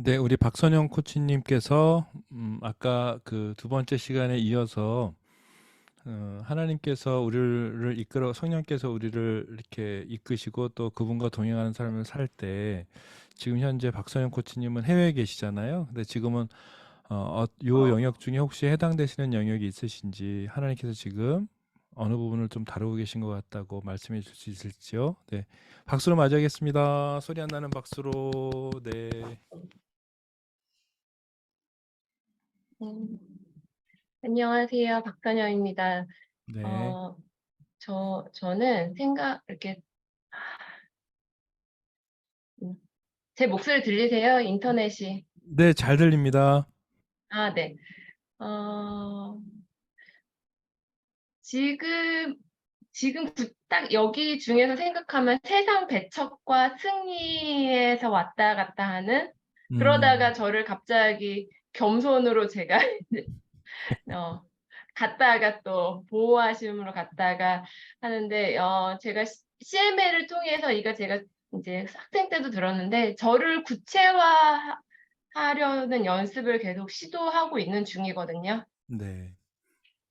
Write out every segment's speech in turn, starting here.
네, 우리 박선영 코치님께서 아까 그 두 번째 시간에 이어서 하나님께서 우리를 이끌어 성령께서 우리를 이렇게 이끄시고 또 그분과 동행하는 삶을 살 때 지금 현재 박선영 코치님은 해외에 계시잖아요. 근데 지금은 요 영역 중에 혹시 해당되시는 영역이 있으신지 하나님께서 지금 어느 부분을 좀 다루고 계신 것 같다고 말씀해 줄 수 있을지요? 네, 박수로 맞이하겠습니다. 소리 안 나는 박수로. 네, 음, 안녕하세요. 박선영입니다. 네, 어, 저는 이렇게, 음, 제 목소리 들리세요? 인터넷이. 네, 잘 들립니다. 아, 네. 어, 지금, 딱 여기 중에서 생각하면 세상 배척과 승리에서 왔다 갔다 하는, 그러다가 음, 저를 갑자기 겸손으로 제가, 어, 갔다가 또 보호하심으로 갔다가 하는데 제가 CMA를 통해서 이거 제가 이제 학생 때도 들었는데 저를 구체화하려는 연습을 계속 시도하고 있는 중이거든요. 네.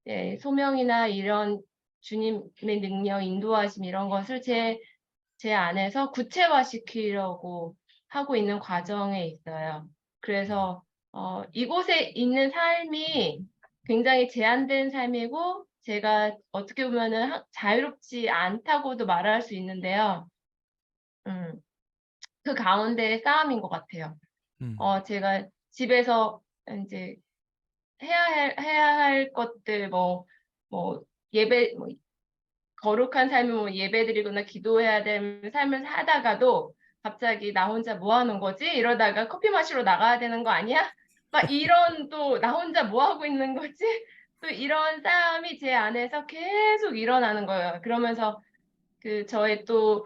예, 소명이나 이런 주님의 능력, 인도하심 이런 것을 제 안에서 구체화시키려고 하고 있는 과정에 있어요. 그래서 이곳에 있는 삶이 굉장히 제한된 삶이고 제가 어떻게 보면은 자유롭지 않다고도 말할 수 있는데요. 음, 그 가운데의 싸움인 것 같아요. 음, 제가 집에서 이제 해야 할 것들 뭐 예배 거룩한 삶을 뭐 예배드리거나 기도해야 되는 삶을 하다가도 갑자기 나 혼자 뭐 하는 거지? 이러다가 커피 마시러 나가야 되는 거 아니야? 막 이런 또 나 혼자 뭐 하고 있는 거지? 또 이런 싸움이 제 안에서 계속 일어나는 거예요. 그러면서 그 저의 또,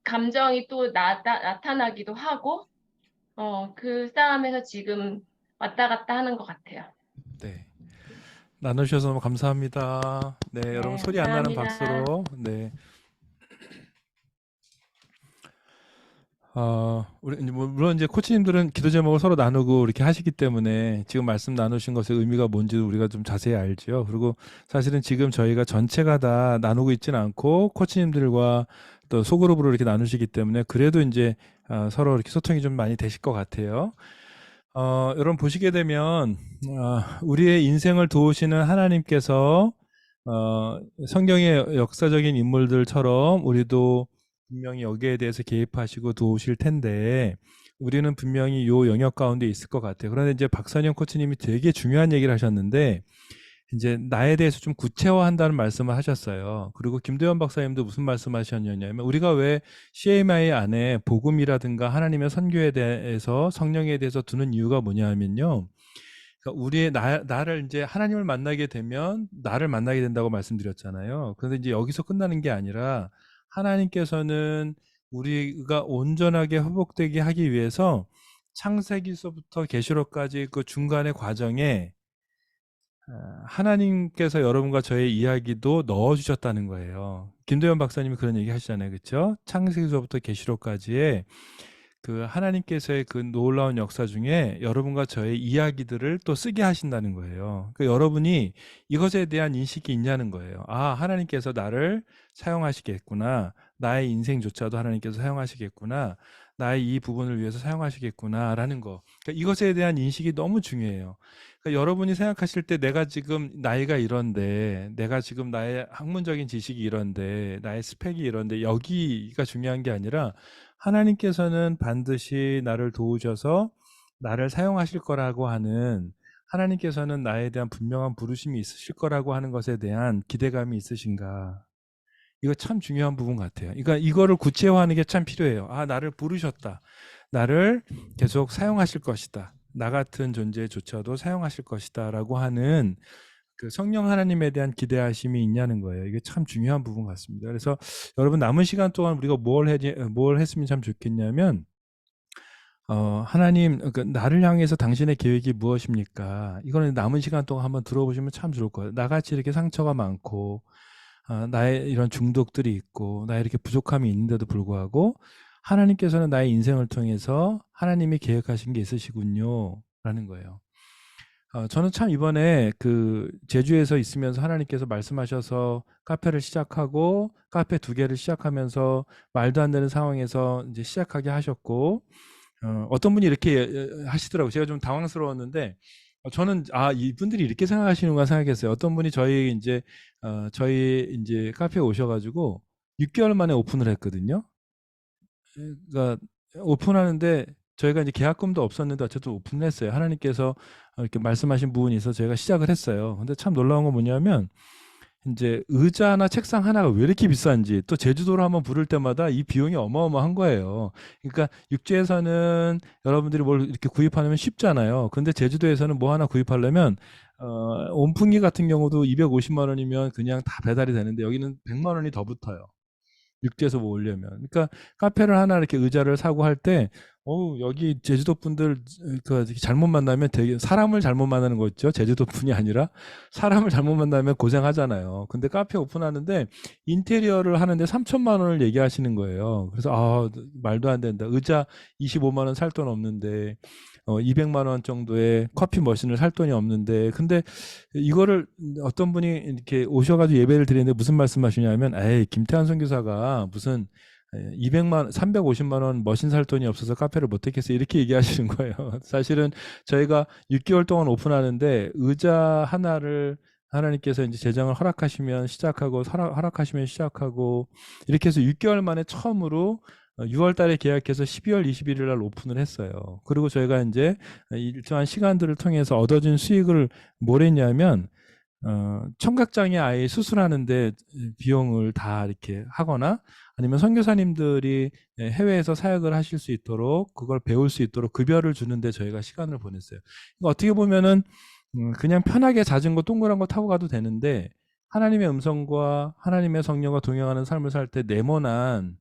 감정이 또 나타나기도 하고, 그 싸움에서 지금 왔다 갔다 하는 것 같아요. 네. 나누셔서 너무 감사합니다. 네, 여러분 네, 소리 안 나는 감사합니다. 박수로. 네. 우리 물론 이제 코치님들은 기도 제목을 서로 나누고 이렇게 하시기 때문에 지금 말씀 나누신 것의 의미가 뭔지 우리가 좀 자세히 알죠. 그리고 사실은 지금 저희가 전체가 다 나누고 있지는 않고 코치님들과 또 소그룹으로 이렇게 나누시기 때문에 그래도 이제 서로 이렇게 소통이 좀 많이 되실 것 같아요. 여러분 보시게 되면 우리의 인생을 도우시는 하나님께서 성경의 역사적인 인물들처럼 우리도 분명히 여기에 대해서 개입하시고 도우실 텐데 우리는 분명히 요 영역 가운데 있을 것 같아요. 그런데 이제 박선영 코치님이 되게 중요한 얘기를 하셨는데 이제 나에 대해서 좀 구체화한다는 말씀을 하셨어요. 그리고 김도현 박사님도 무슨 말씀하셨냐면 우리가 왜 CMI 안에 복음이라든가 하나님의 선교에 대해서 성령에 대해서 두는 이유가 뭐냐면요. 그러니까 우리의 나를 이제 하나님을 만나게 되면 나를 만나게 된다고 말씀드렸잖아요. 그런데 이제 여기서 끝나는 게 아니라 하나님께서는 우리가 온전하게 회복되게 하기 위해서 창세기서부터 계시록까지 그 중간의 과정에 하나님께서 여러분과 저의 이야기도 넣어주셨다는 거예요. 김도현 박사님이 그런 얘기 하시잖아요. 그렇죠? 창세기서부터 계시록까지의 그 하나님께서의 그 놀라운 역사 중에 여러분과 저의 이야기들을 또 쓰게 하신다는 거예요. 그 여러분이 이것에 대한 인식이 있냐는 거예요. 아, 하나님께서 나를 사용하시겠구나. 나의 인생조차도 하나님께서 사용하시겠구나. 나의 이 부분을 위해서 사용하시겠구나라는 거. 그러니까 이것에 대한 인식이 너무 중요해요. 그러니까 여러분이 생각하실 때 내가 지금 나이가 이런데, 내가 지금 나의 학문적인 지식이 이런데, 나의 스펙이 이런데, 여기가 중요한 게 아니라 하나님께서는 반드시 나를 도우셔서 나를 사용하실 거라고 하는 하나님께서는 나에 대한 분명한 부르심이 있으실 거라고 하는 것에 대한 기대감이 있으신가? 이거 참 중요한 부분 같아요. 그러니까 이거를 구체화하는 게 참 필요해요. 아, 나를 부르셨다. 나를 계속 사용하실 것이다. 나 같은 존재조차도 사용하실 것이다. 라고 하는 그 성령 하나님에 대한 기대하심이 있냐는 거예요. 이게 참 중요한 부분 같습니다. 그래서 여러분 남은 시간 동안 우리가 뭘 했으면 참 좋겠냐면 하나님, 그러니까 나를 향해서 당신의 계획이 무엇입니까? 이거는 남은 시간 동안 한번 들어보시면 참 좋을 거예요. 나같이 이렇게 상처가 많고, 나의 이런 중독들이 있고, 나의 이렇게 부족함이 있는데도 불구하고, 하나님께서는 나의 인생을 통해서 하나님이 계획하신 게 있으시군요. 라는 거예요. 저는 참 이번에 그 제주에서 있으면서 하나님께서 말씀하셔서 카페를 시작하고 카페 2개를 시작하면서 말도 안 되는 상황에서 이제 시작하게 하셨고, 어떤 분이 이렇게 하시더라고요. 제가 좀 당황스러웠는데, 저는 이분들이 이렇게 생각하시는구나 생각했어요. 어떤 분이 저희 이제 카페에 오셔가지고 6개월 만에 오픈을 했거든요. 그러니까 오픈하는데 저희가 이제 계약금도 없었는데 어쨌든 오픈을 했어요. 하나님께서 이렇게 말씀하신 부분이 있어서 저희가 시작을 했어요. 근데 참 놀라운 건 뭐냐면 이제 의자나 책상 하나가 왜 이렇게 비싼지, 또 제주도로 한번 부를 때마다 이 비용이 어마어마한 거예요. 그러니까 육지에서는 여러분들이 뭘 이렇게 구입하면 쉽잖아요. 근데 제주도에서는 뭐 하나 구입하려면 온풍기 같은 경우도 250만 원이면 그냥 다 배달이 되는데 여기는 100만 원이 더 붙어요. 육지에서 뭐 올려면. 그러니까 카페를 하나 이렇게 의자를 사고 할 때, 여기 제주도 분들 그 잘못 만나면 되게 사람을 잘못 만나는 거 있죠. 제주도 분이 아니라 사람을 잘못 만나면 고생하잖아요. 근데 카페 오픈하는데 인테리어를 하는데 3천만 원을 얘기하시는 거예요. 그래서 말도 안 된다. 의자 25만 원 살 돈 없는데 200만 원 정도의 커피 머신을 살 돈이 없는데, 근데 이거를 어떤 분이 이렇게 오셔가지고 예배를 드리는데 무슨 말씀하시냐면, 에이, 김태환 선교사가 무슨 350만 원 머신 살 돈이 없어서 카페를 못 했겠어, 이렇게 얘기하시는 거예요. 사실은 저희가 6개월 동안 오픈하는데 의자 하나를 하나님께서 이제 재정을 허락하시면 시작하고 허락하시면 시작하고 이렇게 해서 6개월 만에 처음으로 6월 달에 계약해서 12월 21일 날 오픈을 했어요. 그리고 저희가 이제 일정한 시간들을 통해서 얻어진 수익을 뭘 했냐면, 청각장애 아이 수술하는데 비용을 다 이렇게 하거나, 아니면 선교사님들이 해외에서 사역을 하실 수 있도록, 그걸 배울 수 있도록 급여를 주는데 저희가 시간을 보냈어요. 그러니까 어떻게 보면은 그냥 편하게 자전거 동그란 거 타고 가도 되는데, 하나님의 음성과 하나님의 성령과 동행하는 삶을 살 때 네모난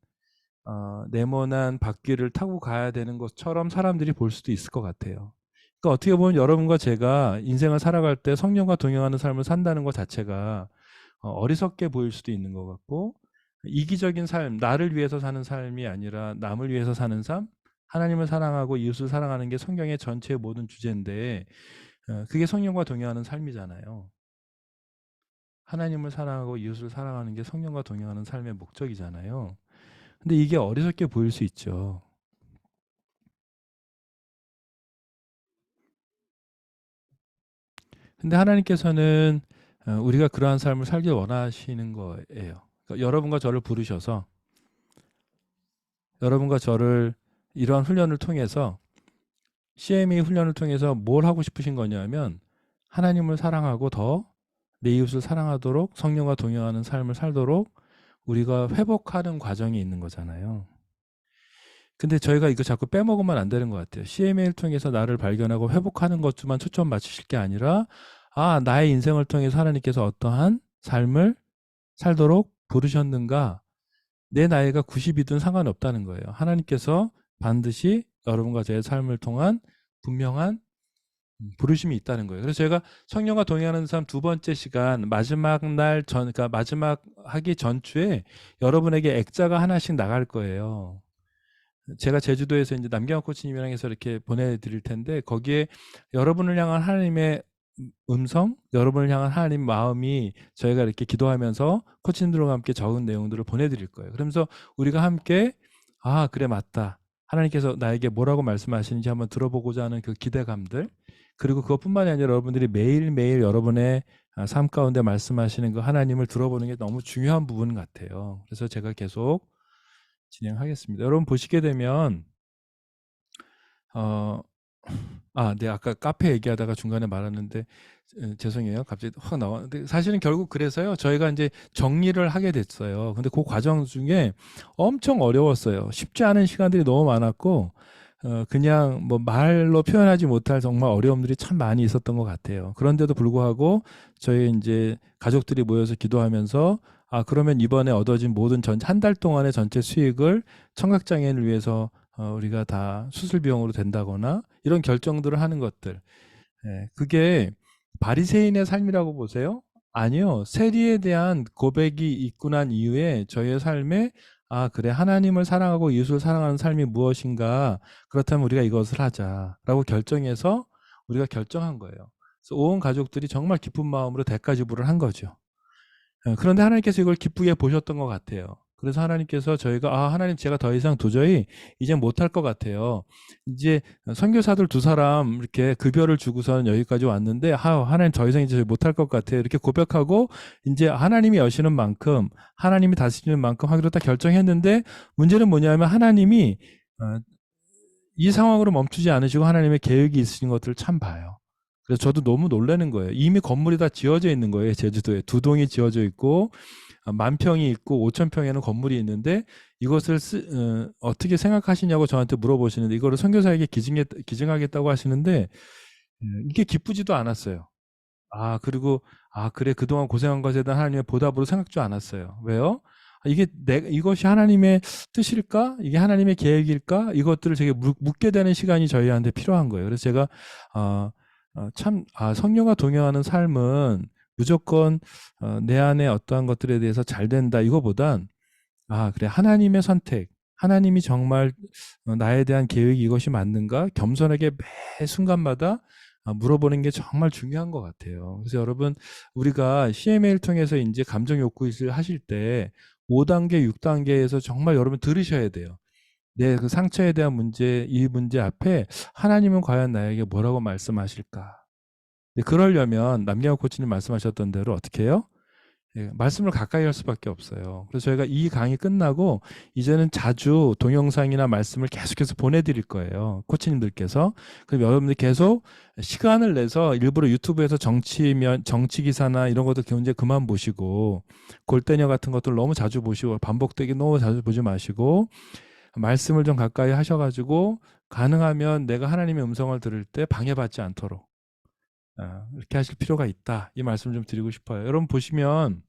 바퀴를 타고 가야 되는 것처럼 사람들이 볼 수도 있을 것 같아요. 그러니까 어떻게 보면 여러분과 제가 인생을 살아갈 때 성령과 동행하는 삶을 산다는 것 자체가 어리석게 보일 수도 있는 것 같고, 이기적인 삶, 나를 위해서 사는 삶이 아니라 남을 위해서 사는 삶, 하나님을 사랑하고 이웃을 사랑하는 게 성경의 전체의 모든 주제인데, 그게 성령과 동행하는 삶이잖아요. 하나님을 사랑하고 이웃을 사랑하는 게 성령과 동행하는 삶의 목적이잖아요. 근데 이게 어리석게 보일 수 있죠. 근데 하나님께서는 우리가 그러한 삶을 살길 원하시는 거예요. 그러니까 여러분과 저를 부르셔서, 여러분과 저를 이러한 훈련을 통해서, CMA 훈련을 통해서 뭘 하고 싶으신 거냐면, 하나님을 사랑하고 더 내 이웃을 사랑하도록 성령과 동행하는 삶을 살도록 우리가 회복하는 과정이 있는 거잖아요. 근데 저희가 이거 자꾸 빼먹으면 안 되는 것 같아요. CMA를 통해서 나를 발견하고 회복하는 것만 초점 맞추실 게 아니라, 나의 인생을 통해서 하나님께서 어떠한 삶을 살도록 부르셨는가? 내 나이가 90이든 상관없다는 거예요. 하나님께서 반드시 여러분과 제 삶을 통한 분명한 부르심이 있다는 거예요. 그래서 제가 성령과 동행하는 삶 2번째 시간, 마지막 날 그러니까 마지막 하기 전주에 여러분에게 액자가 하나씩 나갈 거예요. 제가 제주도에서 이제 남경환 코치님이랑 해서 이렇게 보내드릴 텐데, 거기에 여러분을 향한 하나님의 음성, 여러분을 향한 하나님 마음이 저희가 이렇게 기도하면서 코치님들과 함께 적은 내용들을 보내드릴 거예요. 그러면서 우리가 함께, 그래, 맞다, 하나님께서 나에게 뭐라고 말씀하시는지 한번 들어보고자 하는 그 기대감들, 그리고 그것뿐만이 아니라 여러분들이 매일매일 여러분의 삶 가운데 말씀하시는 그 하나님을 들어보는 게 너무 중요한 부분 같아요. 그래서 제가 계속 진행하겠습니다. 여러분 보시게 되면 어, 네, 아까 카페 얘기하다가 중간에 말았는데 죄송해요. 갑자기 확 나왔는데, 사실은 결국 그래서요. 저희가 이제 정리를 하게 됐어요. 근데 그 과정 중에 엄청 어려웠어요. 쉽지 않은 시간들이 너무 많았고, 그냥 뭐 말로 표현하지 못할 정말 어려움들이 참 많이 있었던 것 같아요. 그런데도 불구하고 저희 이제 가족들이 모여서 기도하면서, 그러면 이번에 얻어진 모든 한 달 동안의 전체 수익을 청각장애인을 위해서 우리가 다 수술 비용으로 된다거나 이런 결정들을 하는 것들. 그게 바리새인의 삶이라고 보세요? 아니요. 세리에 대한 고백이 있고 난 이후에 저희의 삶에 아, 그래. 하나님을 사랑하고 이웃을 사랑하는 삶이 무엇인가? 그렇다면 우리가 이것을 하자라고 결정해서 우리가 결정한 거예요. 그래서 온 가족들이 정말 기쁜 마음으로 대가 지불을 한 거죠. 그런데 하나님께서 이걸 기쁘게 보셨던 것 같아요. 그래서 하나님께서 저희가 하나님 제가 더 이상 도저히 이제 못할 것 같아요. 이제 선교사들 두 사람 이렇게 급여를 주고선 여기까지 왔는데 하나님 더 이상 이제 못할 것 같아요. 이렇게 고백하고 이제 하나님이 여시는 만큼 하나님이 다스리는 만큼 하기로 딱 결정했는데 문제는 뭐냐면 하나님이 이 상황으로 멈추지 않으시고 하나님의 계획이 있으신 것들을 참 봐요. 그래서 저도 너무 놀라는 거예요. 이미 건물이 다 지어져 있는 거예요. 제주도에 두 동이 지어져 있고 만 평이 있고 5천 평에는 건물이 있는데 이것을 어떻게 생각하시냐고 저한테 물어보시는데 이거를 선교사에게 기증하겠다고 하시는데 이게 기쁘지도 않았어요. 그리고 그래 그동안 고생한 것에 대한 하나님의 보답으로 생각지 않았어요. 왜요? 이것이 하나님의 뜻일까? 이게 하나님의 계획일까? 이것들을 되게 묻게 되는 시간이 저희한테 필요한 거예요. 그래서 제가 성령과 동행하는 삶은 무조건 내 안에 어떠한 것들에 대해서 잘 된다 이거보단 그래 하나님의 선택, 하나님이 정말 나에 대한 계획이 이것이 맞는가? 겸손하게 매 순간마다 물어보는 게 정말 중요한 것 같아요. 그래서 여러분 우리가 CMA를 통해서 이제 감정 욕구를 하실 때 5단계, 6단계에서 정말 여러분 들으셔야 돼요. 내 그 상처에 대한 문제, 이 문제 앞에 하나님은 과연 나에게 뭐라고 말씀하실까? 그러려면 남경호 코치님 말씀하셨던 대로 어떻게 해요? 말씀을 가까이 할 수밖에 없어요. 그래서 저희가 이 강의 끝나고 이제는 자주 동영상이나 말씀을 계속해서 보내드릴 거예요. 코치님들께서. 그럼 여러분들 계속 시간을 내서 일부러 유튜브에서 정치 기사나 이런 것도 이제 그만 보시고 골대녀 같은 것들 너무 자주 보시고 반복되게 너무 자주 보지 마시고 말씀을 좀 가까이 하셔가지고 가능하면 내가 하나님의 음성을 들을 때 방해받지 않도록 이렇게 하실 필요가 있다. 이 말씀 좀 드리고 싶어요. 여러분 보시면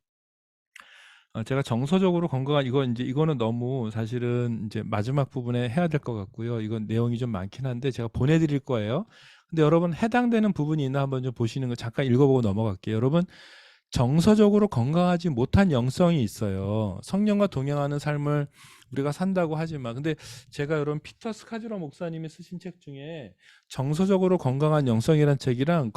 제가 정서적으로 건강한 이거는 너무 사실은 이제 마지막 부분에 해야 될 것 같고요. 이건 내용이 좀 많긴 한데 제가 보내드릴 거예요. 근데 여러분 해당되는 부분이 있나 한번 좀 보시는 거 잠깐 읽어보고 넘어갈게요. 여러분 정서적으로 건강하지 못한 영성이 있어요. 성령과 동행하는 삶을 우리가 산다고 하지만 근데 제가 여러분 피터 스카즈러 목사님이 쓰신 책 중에 정서적으로 건강한 영성이라는 책이랑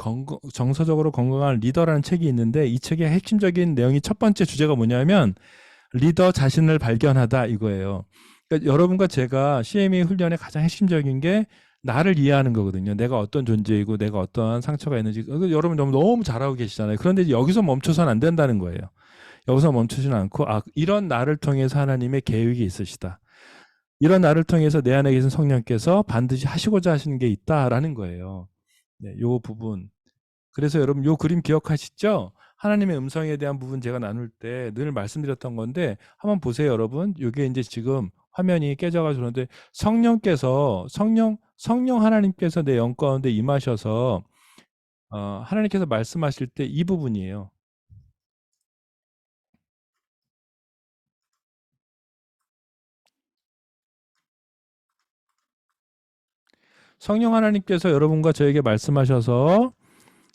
정서적으로 건강한 리더라는 책이 있는데 이 책의 핵심적인 내용이 첫 번째 주제가 뭐냐면 리더 자신을 발견하다 이거예요. 그러니까 여러분과 제가 CME 훈련의 가장 핵심적인 게 나를 이해하는 거거든요. 내가 어떤 존재이고 내가 어떠한 상처가 있는지 여러분 너무 잘하고 계시잖아요. 그런데 여기서 멈춰서는 안 된다는 거예요. 여기서 멈추지는 않고 이런 나를 통해서 하나님의 계획이 있으시다. 이런 나를 통해서 내 안에 계신 성령께서 반드시 하시고자 하시는 게 있다라는 거예요. 네, 요 부분. 그래서 여러분 요 그림 기억하시죠? 하나님의 음성에 대한 부분 제가 나눌 때 늘 말씀드렸던 건데 한번 보세요, 여러분. 이게 이제 지금 화면이 깨져가지고 그런데 성령 하나님께서 내 영 가운데 임하셔서 하나님께서 말씀하실 때 이 부분이에요. 성령 하나님께서 여러분과 저에게 말씀하셔서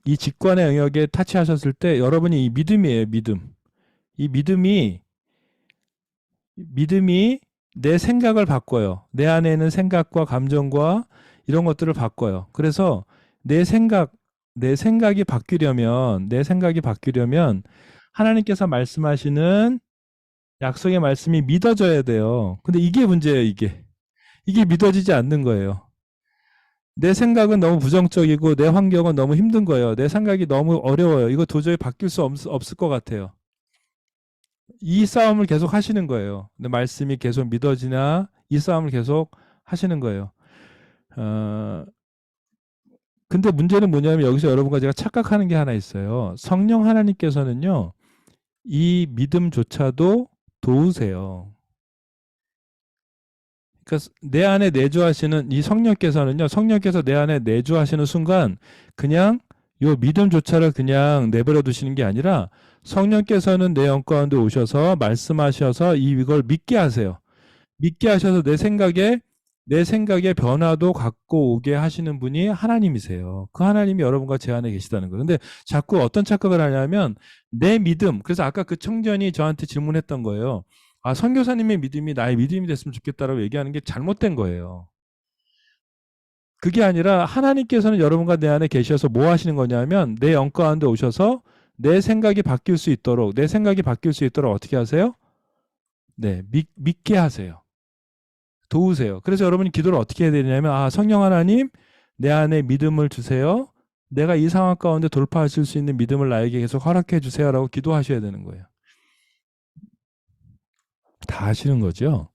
이 직관의 영역에 타치하셨을 때 여러분이 이 믿음이에요, 믿음. 이 믿음이 내 생각을 바꿔요. 내 안에 있는 생각과 감정과 이런 것들을 바꿔요. 그래서 내 생각이 바뀌려면 하나님께서 말씀하시는 약속의 말씀이 믿어져야 돼요. 근데 이게 문제예요, 이게. 이게 믿어지지 않는 거예요. 내 생각은 너무 부정적이고 내 환경은 너무 힘든 거예요. 내 생각이 너무 어려워요. 이거 도저히 바뀔 수 없을 것 같아요. 이 싸움을 계속 하시는 거예요. 근데 말씀이 계속 믿어지나 이 싸움을 계속 하시는 거예요. 근데 문제는 뭐냐면 여기서 여러분과 제가 착각하는 게 하나 있어요. 성령 하나님께서는요, 이 믿음조차도 도우세요. 그러니까 내 안에 내주하시는 이 성령께서 내 안에 내주하시는 순간 그냥 요 믿음조차를 그냥 내버려 두시는 게 아니라 성령께서는 내 영 가운데 오셔서 말씀하셔서 이걸 믿게 하세요. 믿게 하셔서 내 생각에 변화도 갖고 오게 하시는 분이 하나님이세요. 그 하나님이 여러분과 제 안에 계시다는 거예요. 근데 자꾸 어떤 착각을 하냐면 내 믿음. 그래서 아까 그 청년이 저한테 질문했던 거예요. 아, 선교사님의 믿음이 나의 믿음이 됐으면 좋겠다라고 얘기하는 게 잘못된 거예요. 그게 아니라 하나님께서는 여러분과 내 안에 계셔서 뭐 하시는 거냐면 내 영과 가운데 오셔서 내 생각이 바뀔 수 있도록 어떻게 하세요? 네, 믿게 하세요. 도우세요. 그래서 여러분이 기도를 어떻게 해야 되냐면 아, 성령 하나님 내 안에 믿음을 주세요. 내가 이 상황 가운데 돌파하실 수 있는 믿음을 나에게 계속 허락해 주세요라고 기도하셔야 되는 거예요. 다 하시는 거죠.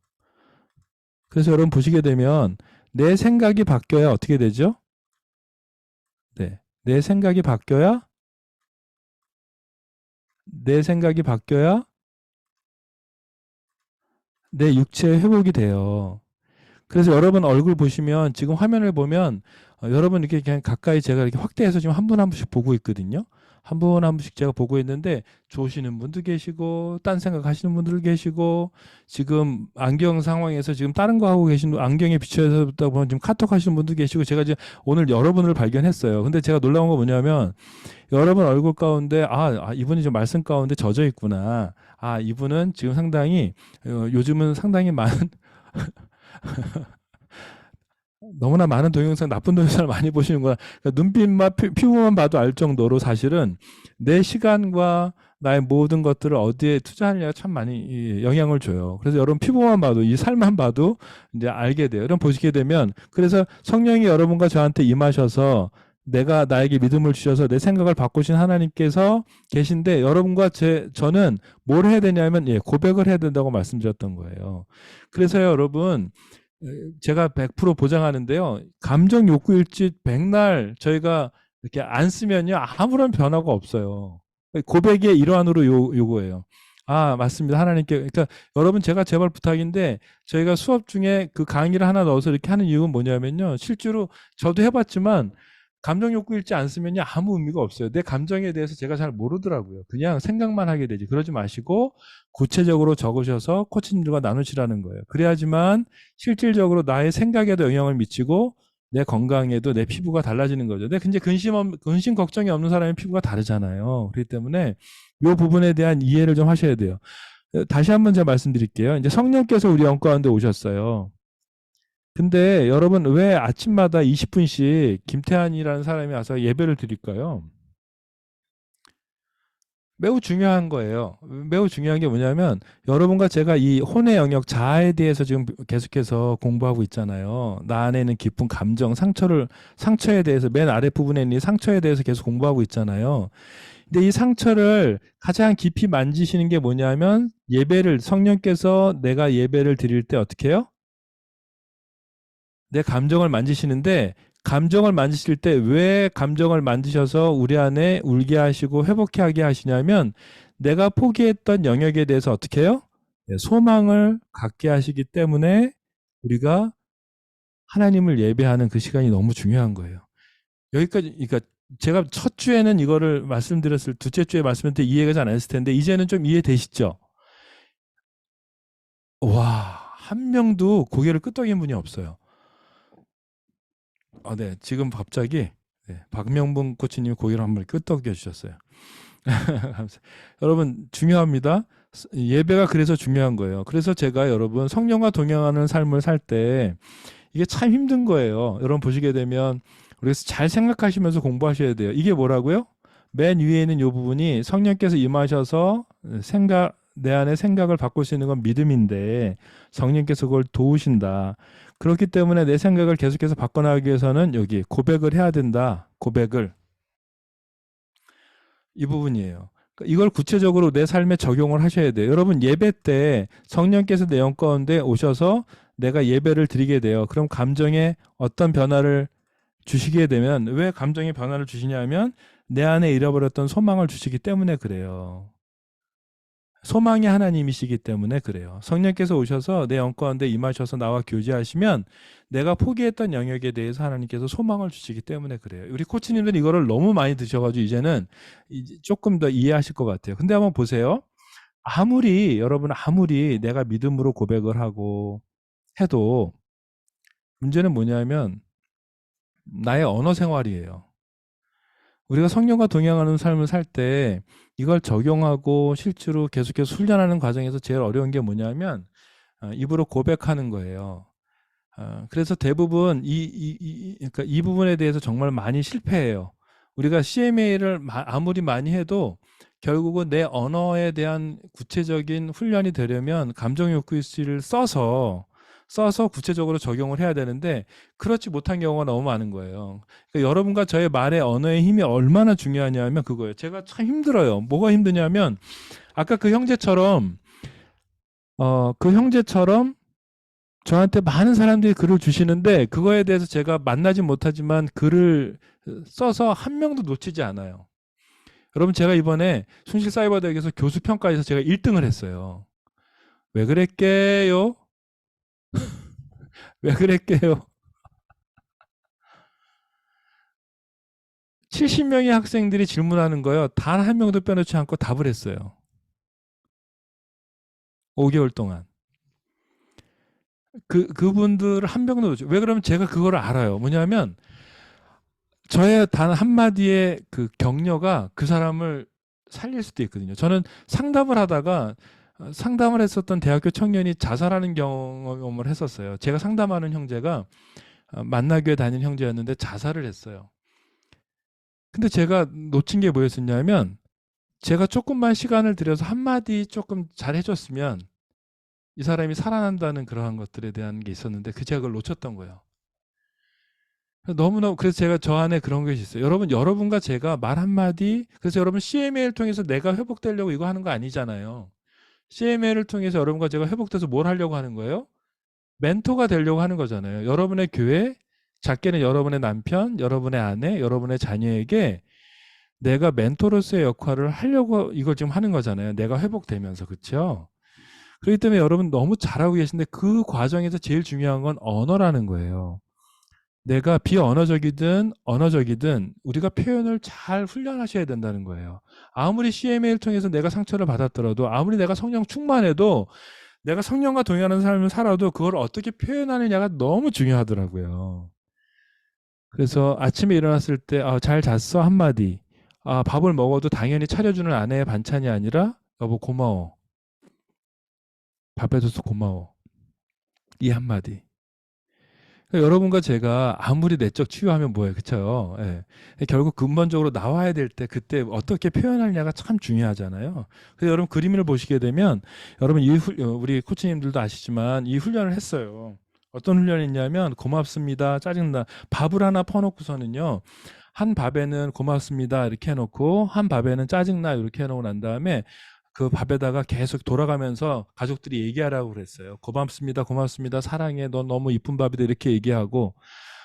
그래서 여러분 보시게 되면 내 생각이 바뀌어야 어떻게 되죠? 네. 내 생각이 바뀌어야 내 육체의 회복이 돼요. 그래서 여러분 얼굴 보시면 지금 화면을 보면 여러분 이렇게 그냥 가까이 제가 이렇게 확대해서 지금 한 분 한 분씩 보고 있거든요. 한 분 한 분씩 제가 보고 있는데 조시는 분도 계시고 딴 생각 하시는 분들 계시고 지금 안경 상황에서 지금 다른 거 하고 계신 안경에 비춰서 보면 지금 카톡 하시는 분도 계시고 제가 지금 오늘 여러분을 발견했어요. 근데 제가 놀라운 거 뭐냐면 여러분 얼굴 가운데 이분이 좀 말씀 가운데 젖어 있구나. 아, 이분은 지금 상당히 요즘은 상당히 많은 너무나 많은 동영상, 나쁜 동영상을 많이 보시는구나. 그러니까 눈빛만, 피부만 봐도 알 정도로 사실은 내 시간과 나의 모든 것들을 어디에 투자하느냐가 참 많이 영향을 줘요. 그래서 여러분 피부만 봐도, 이 살만 봐도 이제 알게 돼요. 여러분 보시게 되면, 그래서 성령이 여러분과 저한테 임하셔서 내가 나에게 믿음을 주셔서 내 생각을 바꾸신 하나님께서 계신데 여러분과 저는 뭘 해야 되냐면 고백을 해야 된다고 말씀드렸던 거예요. 그래서요, 여러분, 제가 100% 보장하는데요. 감정 욕구일지 백날 저희가 이렇게 안 쓰면요. 아무런 변화가 없어요. 고백의 일환으로 요거예요. 아, 맞습니다. 하나님께. 그러니까 여러분 제가 제발 부탁인데 저희가 수업 중에 그 강의를 하나 넣어서 이렇게 하는 이유는 뭐냐면요. 실제로 저도 해봤지만 감정 욕구 읽지 않으면요 아무 의미가 없어요. 내 감정에 대해서 제가 잘 모르더라고요. 그냥 생각만 하게 되지. 그러지 마시고 구체적으로 적으셔서 코치님들과 나누시라는 거예요. 그래야지만 실질적으로 나의 생각에도 영향을 미치고 내 건강에도 내 피부가 달라지는 거죠. 근데 근심 걱정이 없는 사람의 피부가 다르잖아요. 그렇기 때문에 이 부분에 대한 이해를 좀 하셔야 돼요. 다시 한번 제가 말씀드릴게요. 이제 성령께서 우리 영과 가운데 오셨어요. 근데 여러분 왜 아침마다 20분씩 김태환이라는 사람이 와서 예배를 드릴까요? 매우 중요한 거예요. 매우 중요한 게 뭐냐면 여러분과 제가 이 혼의 영역 자아에 대해서 지금 계속해서 공부하고 있잖아요. 나 안에 있는 깊은 감정, 상처에 대해서 맨 아랫부분에 있는 이 상처에 대해서 계속 공부하고 있잖아요. 근데 이 상처를 가장 깊이 만지시는 게 뭐냐면 성령께서 내가 예배를 드릴 때 어떻게 해요? 내 감정을 만지시는데 감정을 만지실 때 왜 감정을 만지셔서 우리 안에 울게 하시고 회복하게 하시냐면 내가 포기했던 영역에 대해서 어떻게 해요? 소망을 갖게 하시기 때문에 우리가 하나님을 예배하는 그 시간이 너무 중요한 거예요. 여기까지, 그러니까 제가 첫 주에는 이거를 말씀드렸을, 둘째 주에 말씀드릴 때 이해가 잘 안 됐을 텐데 이제는 좀 이해되시죠? 와, 한 명도 고개를 끄덕인 분이 없어요. 네. 지금 갑자기 박명분 코치님이 고개를 한번 끄덕여 주셨어요. 여러분 중요합니다. 예배가 그래서 중요한 거예요. 그래서 제가 여러분 성령과 동행하는 삶을 살 때 이게 참 힘든 거예요. 여러분 보시게 되면 그래서 잘 생각하시면서 공부하셔야 돼요. 이게 뭐라고요? 맨 위에 있는 이 부분이 성령께서 임하셔서 내 안에 생각을 바꿀 수 있는 건 믿음인데 성령께서 그걸 도우신다. 그렇기 때문에 내 생각을 계속해서 바꿔나가기 위해서는 여기 고백을 해야 된다. 고백을. 이 부분이에요. 그러니까 이걸 구체적으로 내 삶에 적용을 하셔야 돼요. 여러분 예배 때 성령께서 내 영 가운데 오셔서 내가 예배를 드리게 돼요. 그럼 감정에 어떤 변화를 주시게 되면 왜 감정의 변화를 주시냐면 내 안에 잃어버렸던 소망을 주시기 때문에 그래요. 소망이 하나님이시기 때문에 그래요. 성령께서 오셔서 내 영과 가운데 임하셔서 나와 교제하시면 내가 포기했던 영역에 대해서 하나님께서 소망을 주시기 때문에 그래요. 우리 코치님들은 이거를 너무 많이 드셔가지고 이제는 조금 더 이해하실 것 같아요. 근데 한번 보세요. 여러분 아무리 내가 믿음으로 고백을 하고 해도 문제는 뭐냐면 나의 언어 생활이에요. 우리가 성령과 동행하는 삶을 살 때 이걸 적용하고 실제로 계속해서 훈련하는 과정에서 제일 어려운 게 뭐냐면 입으로 고백하는 거예요. 그래서 대부분 그러니까 이 부분에 대해서 정말 많이 실패해요. 우리가 CMA를 아무리 많이 해도 결국은 내 언어에 대한 구체적인 훈련이 되려면 감정 욕구 일지를 써서 구체적으로 적용을 해야 되는데 그렇지 못한 경우가 너무 많은 거예요. 그러니까 여러분과 저의 말의 언어의 힘이 얼마나 중요하냐면 그거예요. 제가 참 힘들어요. 뭐가 힘드냐면 아까 그 형제처럼 저한테 많은 사람들이 글을 주시는데 그거에 대해서 제가 만나지 못하지만 글을 써서 한 명도 놓치지 않아요. 여러분 제가 이번에 순실사이버대학에서 교수평가에서 제가 1등을 했어요. 왜 그랬게요? 왜 그랬게요? 70명의 학생들이 질문하는 거요. 단 한 명도 빼놓지 않고 답을 했어요. 5개월 동안. 그분들을 한 명도 놓치죠. 왜 그러면 제가 그걸 알아요. 뭐냐면 저의 단 한마디의 그 격려가 그 사람을 살릴 수도 있거든요. 저는 상담을 하다가 상담을 했었던 대학교 청년이 자살하는 경험을 했었어요. 제가 상담하는 형제가 만나교회 다니는 형제였는데 자살을 했어요. 근데 제가 놓친 게 뭐였었냐면 제가 조금만 시간을 들여서 한마디 조금 잘 해줬으면 이 사람이 살아난다는 그러한 것들에 대한 게 있었는데 제가 그걸 놓쳤던 거예요. 너무너무 그래서 제가 저 안에 그런 것이 있어요. 여러분과 제가 말 한마디 그래서 여러분 CMA를 통해서 내가 회복되려고 이거 하는 거 아니잖아요. CMA를 통해서 여러분과 제가 회복돼서 뭘 하려고 하는 거예요? 멘토가 되려고 하는 거잖아요. 여러분의 교회, 작게는 여러분의 남편, 여러분의 아내, 여러분의 자녀에게 내가 멘토로서의 역할을 하려고 이걸 지금 하는 거잖아요. 내가 회복되면서 그렇죠? 그렇기 때문에 여러분 너무 잘하고 계신데 그 과정에서 제일 중요한 건 언어라는 거예요. 내가 비언어적이든 언어적이든 우리가 표현을 잘 훈련하셔야 된다는 거예요. 아무리 CMA를 통해서 내가 상처를 받았더라도 아무리 내가 성령 충만해도 내가 성령과 동행하는 삶을 살아도 그걸 어떻게 표현하느냐가 너무 중요하더라고요. 그래서 아침에 일어났을 때 잘 잤어 한마디. 밥을 먹어도 당연히 차려주는 아내의 반찬이 아니라 여보 고마워. 밥 해줘서 고마워. 이 한마디. 그러니까 여러분과 제가 아무리 내적 치유하면 뭐예요, 그쵸? 예. 결국 근본적으로 나와야 될 때 그때 어떻게 표현하느냐가 참 중요하잖아요. 그래서 여러분 그림을 보시게 되면 여러분 우리 코치님들도 아시지만 이 훈련을 했어요. 어떤 훈련이냐면 고맙습니다, 짜증나 밥을 하나 퍼놓고서는요. 한 밥에는 고맙습니다 이렇게 해놓고 한 밥에는 짜증나 이렇게 해놓고 난 다음에 그 밥에다가 계속 돌아가면서 가족들이 얘기하라고 그랬어요. 고맙습니다, 고맙습니다, 사랑해, 넌 너무 이쁜 밥이다 이렇게 얘기하고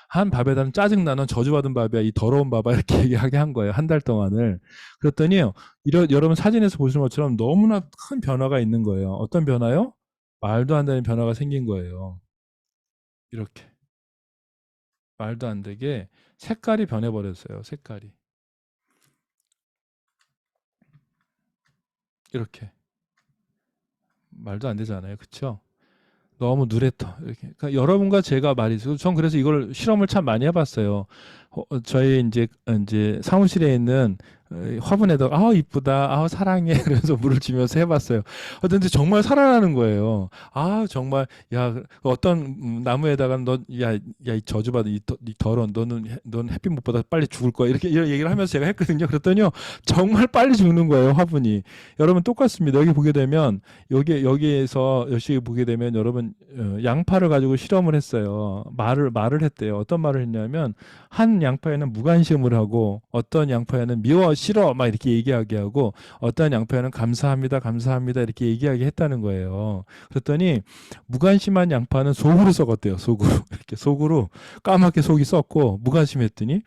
한 밥에다는 짜증나, 넌 저주받은 밥이야, 이 더러운 밥아 이렇게 얘기하게 한 거예요. 한 달 동안을. 그랬더니요, 여러분 사진에서 보시는 것처럼 너무나 큰 변화가 있는 거예요. 어떤 변화요? 말도 안 되는 변화가 생긴 거예요. 이렇게 말도 안 되게 색깔이 변해버렸어요. 색깔이 이렇게 말도 안 되잖아요, 그렇죠? 너무 누랬다. 이렇게. 그러니까 여러분과 제가 말이죠. 전 그래서 이걸 실험을 참 많이 해봤어요. 저희 이제 사무실에 있는 화분에다 이쁘다, 이쁘다, 사랑해 그래서 물을 주면서 해봤어요. 근데 정말 살아나는 거예요. 정말 야 어떤 나무에다가 너야야 이 저주받은 이 더러운 너는 햇빛 못 받아 빨리 죽을 거야 이렇게 이런 얘기를 하면서 제가 했거든요. 그랬더니요 정말 빨리 죽는 거예요 화분이. 여러분 똑같습니다. 여기 보게 되면 여기에서 여기 보게 되면 여러분 양파를 가지고 실험을 했어요. 말을 했대요. 어떤 말을 했냐면 한 양파에는 무관심을 하고 어떤 양파에는 미워 싫어 막 이렇게 얘기하게 하고 어떤 양파에는 감사합니다 감사합니다 이렇게 얘기하게 했다는 거예요. 그랬더니 무관심한 양파는 속으로 썩었대요. 속으로 이렇게 속으로 까맣게 속이 썩고 무관심했더니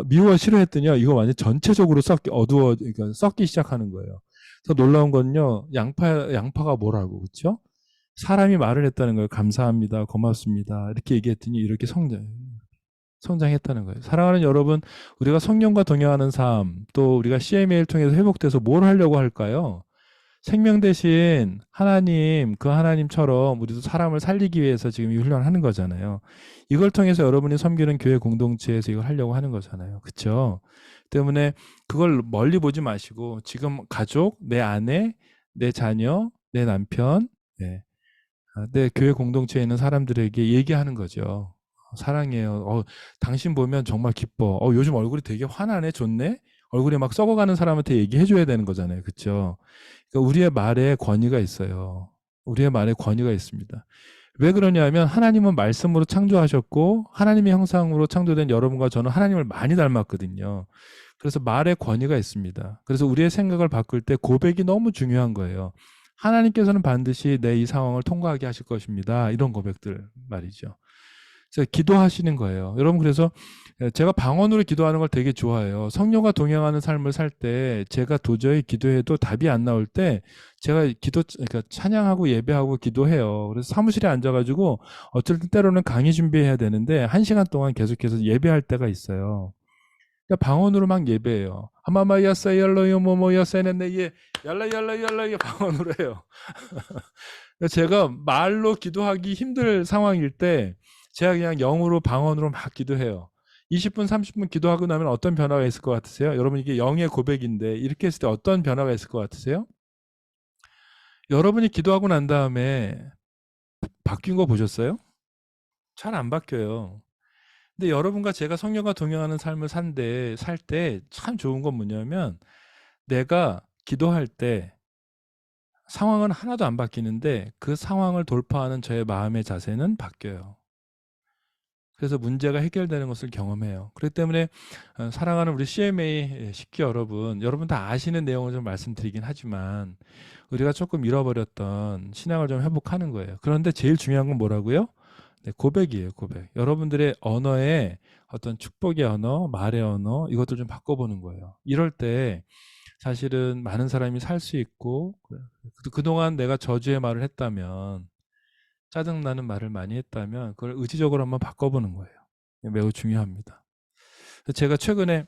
미워 싫어했더니요 이거 완전 전체적으로 썩기 그러니까 썩기 시작하는 거예요. 그래서 놀라운 건요 양파가 뭐라고 그렇죠? 사람이 말을 했다는 거예요. 감사합니다 고맙습니다 이렇게 얘기했더니 이렇게 성장했다는 거예요. 사랑하는 여러분, 우리가 성령과 동행하는 삶, 또 우리가 CMA를 통해서 회복돼서 뭘 하려고 할까요? 생명 대신 하나님, 그 하나님처럼 우리도 사람을 살리기 위해서 지금 이 훈련을 하는 거잖아요. 이걸 통해서 여러분이 섬기는 교회 공동체에서 이걸 하려고 하는 거잖아요. 그렇죠? 때문에 그걸 멀리 보지 마시고 지금 가족, 내 아내, 내 자녀, 내 남편, 네. 내 교회 공동체에 있는 사람들에게 얘기하는 거죠. 사랑해요. 당신 보면 정말 기뻐. 요즘 얼굴이 되게 환하네, 좋네. 얼굴이 막 썩어가는 사람한테 얘기해줘야 되는 거잖아요. 그렇죠? 그러니까 우리의 말에 권위가 있어요. 우리의 말에 권위가 있습니다. 왜 그러냐면 하나님은 말씀으로 창조하셨고 하나님의 형상으로 창조된 여러분과 저는 하나님을 많이 닮았거든요. 그래서 말에 권위가 있습니다. 그래서 우리의 생각을 바꿀 때 고백이 너무 중요한 거예요. 하나님께서는 반드시 내 이 상황을 통과하게 하실 것입니다. 이런 고백들 말이죠. 그래서 기도하시는 거예요. 여러분 그래서 제가 방언으로 기도하는 걸 되게 좋아해요. 성령과 동행하는 삶을 살 때 제가 도저히 기도해도 답이 안 나올 때 제가 그러니까 찬양하고 예배하고 기도해요. 그래서 사무실에 앉아가지고 어쩔 때로는 강의 준비해야 되는데 1시간 동안 계속해서 예배할 때가 있어요. 그러니까 방언으로 막 예배해요. 하마마야사 열로요 모모야사네네 예 얄라 방언으로 해요. 그러니까 제가 말로 기도하기 힘들 상황일 때 제가 그냥 영으로 방언으로 막 기도해요. 20분, 30분 기도하고 나면 어떤 변화가 있을 것 같으세요? 여러분 이게 영의 고백인데 이렇게 했을 때 어떤 변화가 있을 것 같으세요? 여러분이 기도하고 난 다음에 바뀐 거 보셨어요? 잘 안 바뀌어요. 근데 여러분과 제가 성령과 동행하는 삶을 살 때 참 좋은 건 뭐냐면 내가 기도할 때 상황은 하나도 안 바뀌는데 그 상황을 돌파하는 저의 마음의 자세는 바뀌어요. 그래서 문제가 해결되는 것을 경험해요. 그렇기 때문에 사랑하는 우리 CMA 식구 여러분, 여러분 다 아시는 내용을 좀 말씀드리긴 하지만 우리가 조금 잃어버렸던 신앙을 좀 회복하는 거예요. 그런데 제일 중요한 건 뭐라고요? 네, 고백이에요, 고백. 여러분들의 언어의 어떤 축복의 언어, 말의 언어, 이것들 좀 바꿔보는 거예요. 이럴 때 사실은 많은 사람이 살 수 있고, 그동안 내가 저주의 말을 했다면, 짜증나는 말을 많이 했다면, 그걸 의지적으로 한번 바꿔보는 거예요. 매우 중요합니다. 제가 최근에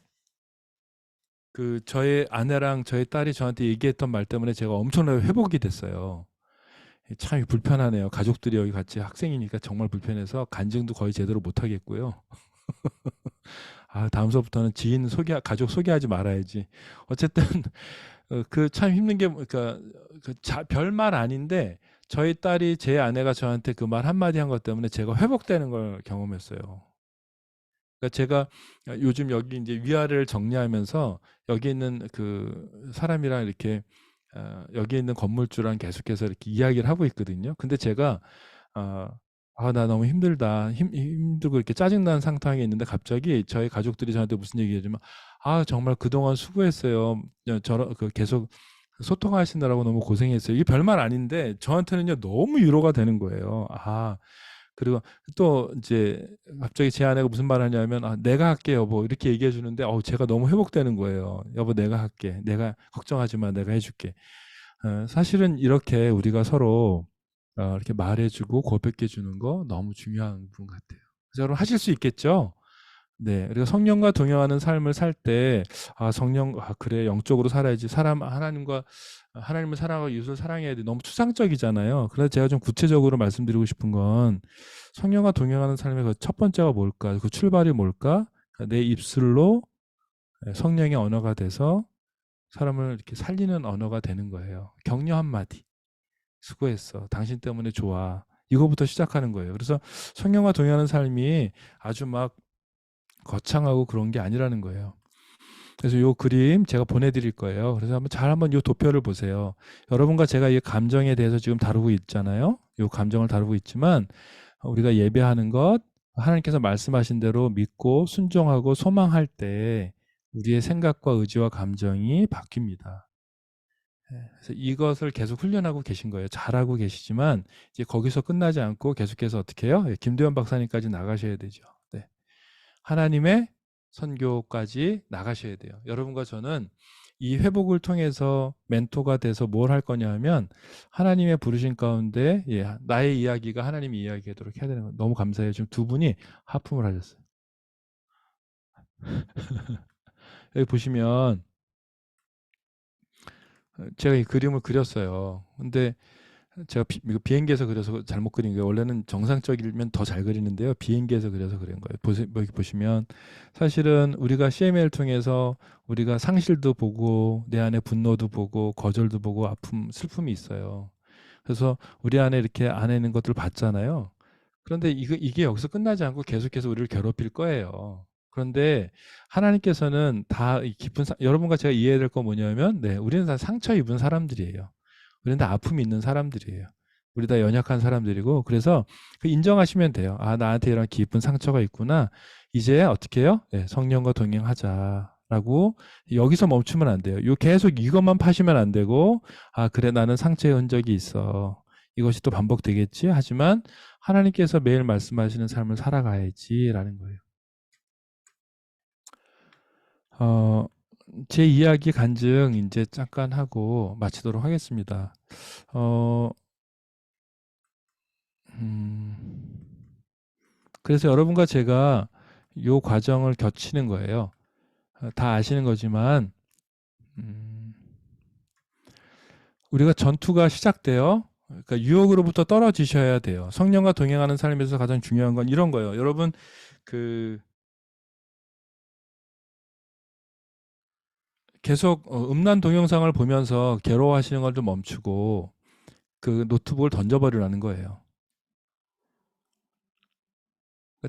저의 아내랑 저의 딸이 저한테 얘기했던 말 때문에 제가 엄청나게 회복이 됐어요. 참 불편하네요. 가족들이 여기 같이 학생이니까 정말 불편해서 간증도 거의 제대로 못 하겠고요. 다음 수업부터는 가족 소개하지 말아야지. 어쨌든 그 참 힘든 게 그러니까 별말 아닌데 저희 딸이 제 아내가 저한테 그 말 한마디 한 것 때문에 제가 회복되는 걸 경험했어요. 그러니까 제가 요즘 여기 이제 위아래를 정리하면서 여기 있는 그 사람이랑 이렇게 여기 있는 건물주랑 계속해서 이렇게 이야기를 하고 있거든요. 근데 제가 어, 나 너무 힘들다. 힘들고 이렇게 짜증나는 상황에 있는데 갑자기 저희 가족들이 저한테 무슨 얘기하지만 정말 그동안 수고했어요. 계속 소통하시느라고 너무 고생했어요. 이게 별말 아닌데 저한테는요 너무 위로가 되는 거예요. 그리고 또 이제 갑자기 제 아내가 무슨 말을 하냐면 내가 할게 여보 이렇게 얘기해 주는데 제가 너무 회복되는 거예요. 여보 내가 할게. 내가 걱정하지 마. 내가 해줄게. 사실은 이렇게 우리가 서로 이렇게 말해주고 고백해주는 거 너무 중요한 부분 같아요. 그래서 여러분 하실 수 있겠죠? 네, 우리가 성령과 동행하는 삶을 살 때, 그래, 영적으로 살아야지. 하나님을 사랑하고 이웃을 사랑해야 돼. 너무 추상적이잖아요. 그래서 제가 좀 구체적으로 말씀드리고 싶은 건, 성령과 동행하는 삶의 그 첫 번째가 뭘까? 그 출발이 뭘까? 그러니까 내 입술로 성령의 언어가 돼서 사람을 이렇게 살리는 언어가 되는 거예요. 격려 한마디. 수고했어. 당신 때문에 좋아. 이거부터 시작하는 거예요. 그래서 성령과 동행하는 삶이 아주 막 거창하고 그런 게 아니라는 거예요. 그래서 요 그림 제가 보내드릴 거예요. 그래서 한번 요 도표를 보세요. 여러분과 제가 이 감정에 대해서 지금 다루고 있잖아요. 요 감정을 다루고 있지만 우리가 예배하는 것, 하나님께서 말씀하신 대로 믿고 순종하고 소망할 때 우리의 생각과 의지와 감정이 바뀝니다. 그래서 이것을 계속 훈련하고 계신 거예요. 잘하고 계시지만 이제 거기서 끝나지 않고 계속해서 어떻게 해요? 김도현 박사님까지 나가셔야 되죠. 네. 하나님의 선교까지 나가셔야 돼요. 여러분과 저는 이 회복을 통해서 멘토가 돼서 뭘 할 거냐 하면 하나님의 부르신 가운데 나의 이야기가 하나님의 이야기 되도록 해야 되는 거예요. 너무 감사해요. 지금 두 분이 하품을 하셨어요. 여기 보시면 제가 이 그림을 그렸어요. 근데 제가 이거 비행기에서 그려서 잘못 그린 거예요. 원래는 정상적이면 더 잘 그리는데요. 비행기에서 그려서 그린 거예요. 여기 보시면 사실은 우리가 CMA를 통해서 우리가 상실도 보고 내 안에 분노도 보고 거절도 보고 아픔, 슬픔이 있어요. 그래서 우리 안에 이렇게 안에 있는 것들을 봤잖아요. 그런데 이게 여기서 끝나지 않고 계속해서 우리를 괴롭힐 거예요. 그런데 하나님께서는 다 이 깊은 여러분과 제가 이해해야 될 건 뭐냐면, 네, 우리는 다 상처 입은 사람들이에요. 우리는 다 아픔이 있는 사람들이에요. 우리 다 연약한 사람들이고, 그래서 그 인정하시면 돼요. 아, 나한테 이런 깊은 상처가 있구나. 이제 어떻게 해요? 네, 성령과 동행하자라고. 여기서 멈추면 안 돼요. 계속 이것만 파시면 안 되고, 아, 그래, 나는 상처의 흔적이 있어. 이것이 또 반복되겠지. 하지만 하나님께서 매일 말씀하시는 삶을 살아가야지라는 거예요. 어, 제 이야기 간증 이제 잠깐 하고 마치도록 하겠습니다. 어, 음, 그래서 여러분과 제가 요 과정을 겹치는 거예요. 다 아시는 거지만, 음, 우리가 전투가 시작돼요. 그러니까 유혹으로부터 떨어지셔야 돼요. 성령과 동행하는 삶에서 가장 중요한 건 이런 거예요. 여러분, 그, 계속 음란 동영상을 보면서 괴로워하시는 걸 좀 멈추고 그 노트북을 던져버리라는 거예요.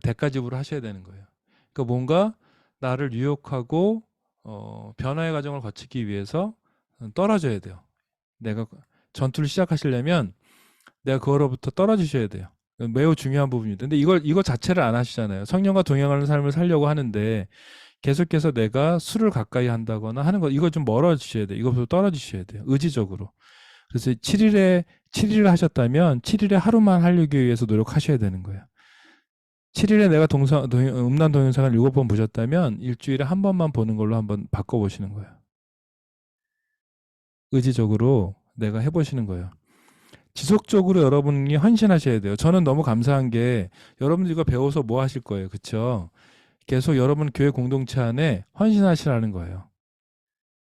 대가집으로 하셔야 되는 거예요. 그러니까 뭔가 나를 유혹하고 변화의 과정을 거치기 위해서 떨어져야 돼요. 내가 전투를 시작하시려면 내가 그거로부터 떨어지셔야 돼요. 매우 중요한 부분입니다. 근데 이거 자체를 안 하시잖아요. 성령과 동행하는 삶을 살려고 하는데 계속해서 내가 술을 가까이 한다거나 하는 거 이거 좀 멀어지셔야 돼요. 이거부터 떨어지셔야 돼요. 의지적으로. 그래서 7일을 하셨다면 7일에 하루만 하려기 위해서 노력하셔야 되는 거예요. 7일에 내가 음란 동영상을 7번 보셨다면 일주일에 한 번만 보는 걸로 한번 바꿔보시는 거예요. 의지적으로 내가 해보시는 거예요. 지속적으로 여러분이 헌신하셔야 돼요. 저는 너무 감사한 게 여러분들 이거 배워서 뭐 하실 거예요. 그렇죠? 계속 여러분 교회 공동체 안에 헌신하시라는 거예요.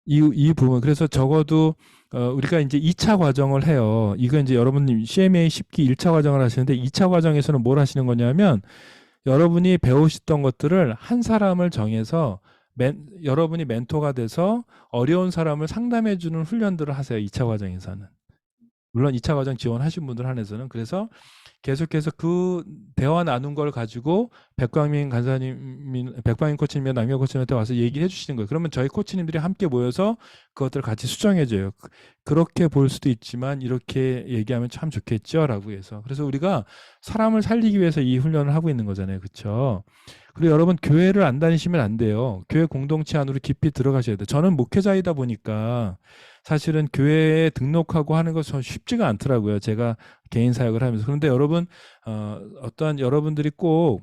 이 부분. 그래서 적어도 우리가 이제 2차 과정을 해요. 이거 이제 여러분님 CMA 10기 1차 과정을 하시는데 2차 과정에서는 뭘 하시는 거냐면 여러분이 배우셨던 것들을 한 사람을 정해서 여러분이 멘토가 돼서 어려운 사람을 상담해 주는 훈련들을 하세요. 2차 과정에서는. 물론 2차 과정 지원하신 분들 한해서는. 그래서 계속해서 그 대화 나눈 걸 가지고 백광민 코치님이나 남경 코치님한테 와서 얘기해 주시는 거예요. 그러면 저희 코치님들이 함께 모여서 그것들을 같이 수정해 줘요. 그렇게 볼 수도 있지만 이렇게 얘기하면 참 좋겠죠라고 해서. 그래서 우리가 사람을 살리기 위해서 이 훈련을 하고 있는 거잖아요. 그렇죠? 그리고 여러분 교회를 안 다니시면 안 돼요. 교회 공동체 안으로 깊이 들어가셔야 돼요. 저는 목회자이다 보니까 사실은 교회에 등록하고 하는 것은 쉽지가 않더라고요. 제가 개인 사역을 하면서. 그런데 여러분, 어떠한 여러분들이 꼭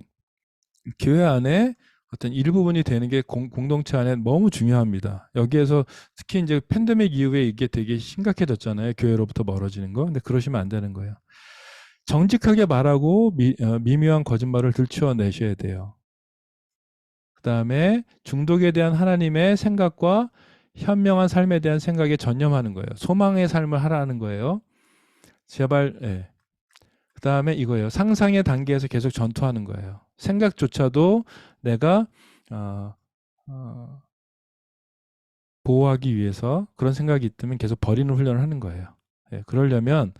교회 안에 어떤 일부분이 되는 게 공동체 안에 너무 중요합니다. 여기에서 특히 이제 팬데믹 이후에 이게 되게 심각해졌잖아요. 교회로부터 멀어지는 거. 근데 그러시면 안 되는 거예요. 정직하게 말하고 미묘한 거짓말을 들추어내셔야 돼요. 그 다음에 중독에 대한 하나님의 생각과 현명한 삶에 대한 생각에 전념하는 거예요. 소망의 삶을 하라는 거예요. 제발, 예. 그 다음에 이거예요. 상상의 단계에서 계속 전투하는 거예요. 생각조차도 내가 어, 어, 보호하기 위해서 그런 생각이 있다면 계속 버리는 훈련을 하는 거예요. 예, 그러려면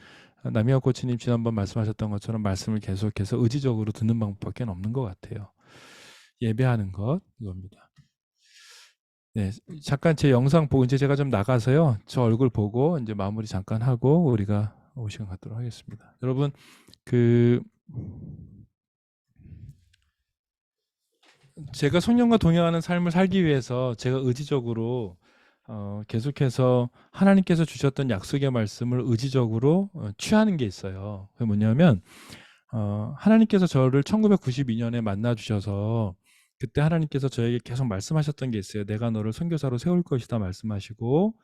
남희아 코치님 지난번 말씀하셨던 것처럼 말씀을 계속해서 의지적으로 듣는 방법밖에 없는 것 같아요. 예배하는 것 이겁니다. 네, 잠깐 제 영상 보고 이제 제가 좀 나가서요. 저 얼굴 보고 이제 마무리 잠깐 하고 우리가 시간 갖도록 하겠습니다. 여러분 그 제가 성령과 동행하는 삶을 살기 위해서 제가 의지적으로 계속해서 하나님께서 주셨던 약속의 말씀을 의지적으로 취하는 게 있어요. 그게 뭐냐면 하나님께서 저를 1992년에 만나 주셔서 그때 하나님께서 저에게 계속 말씀하셨던 게 있어요. 내가 너를 선교사로 세울 것이다 말씀하시고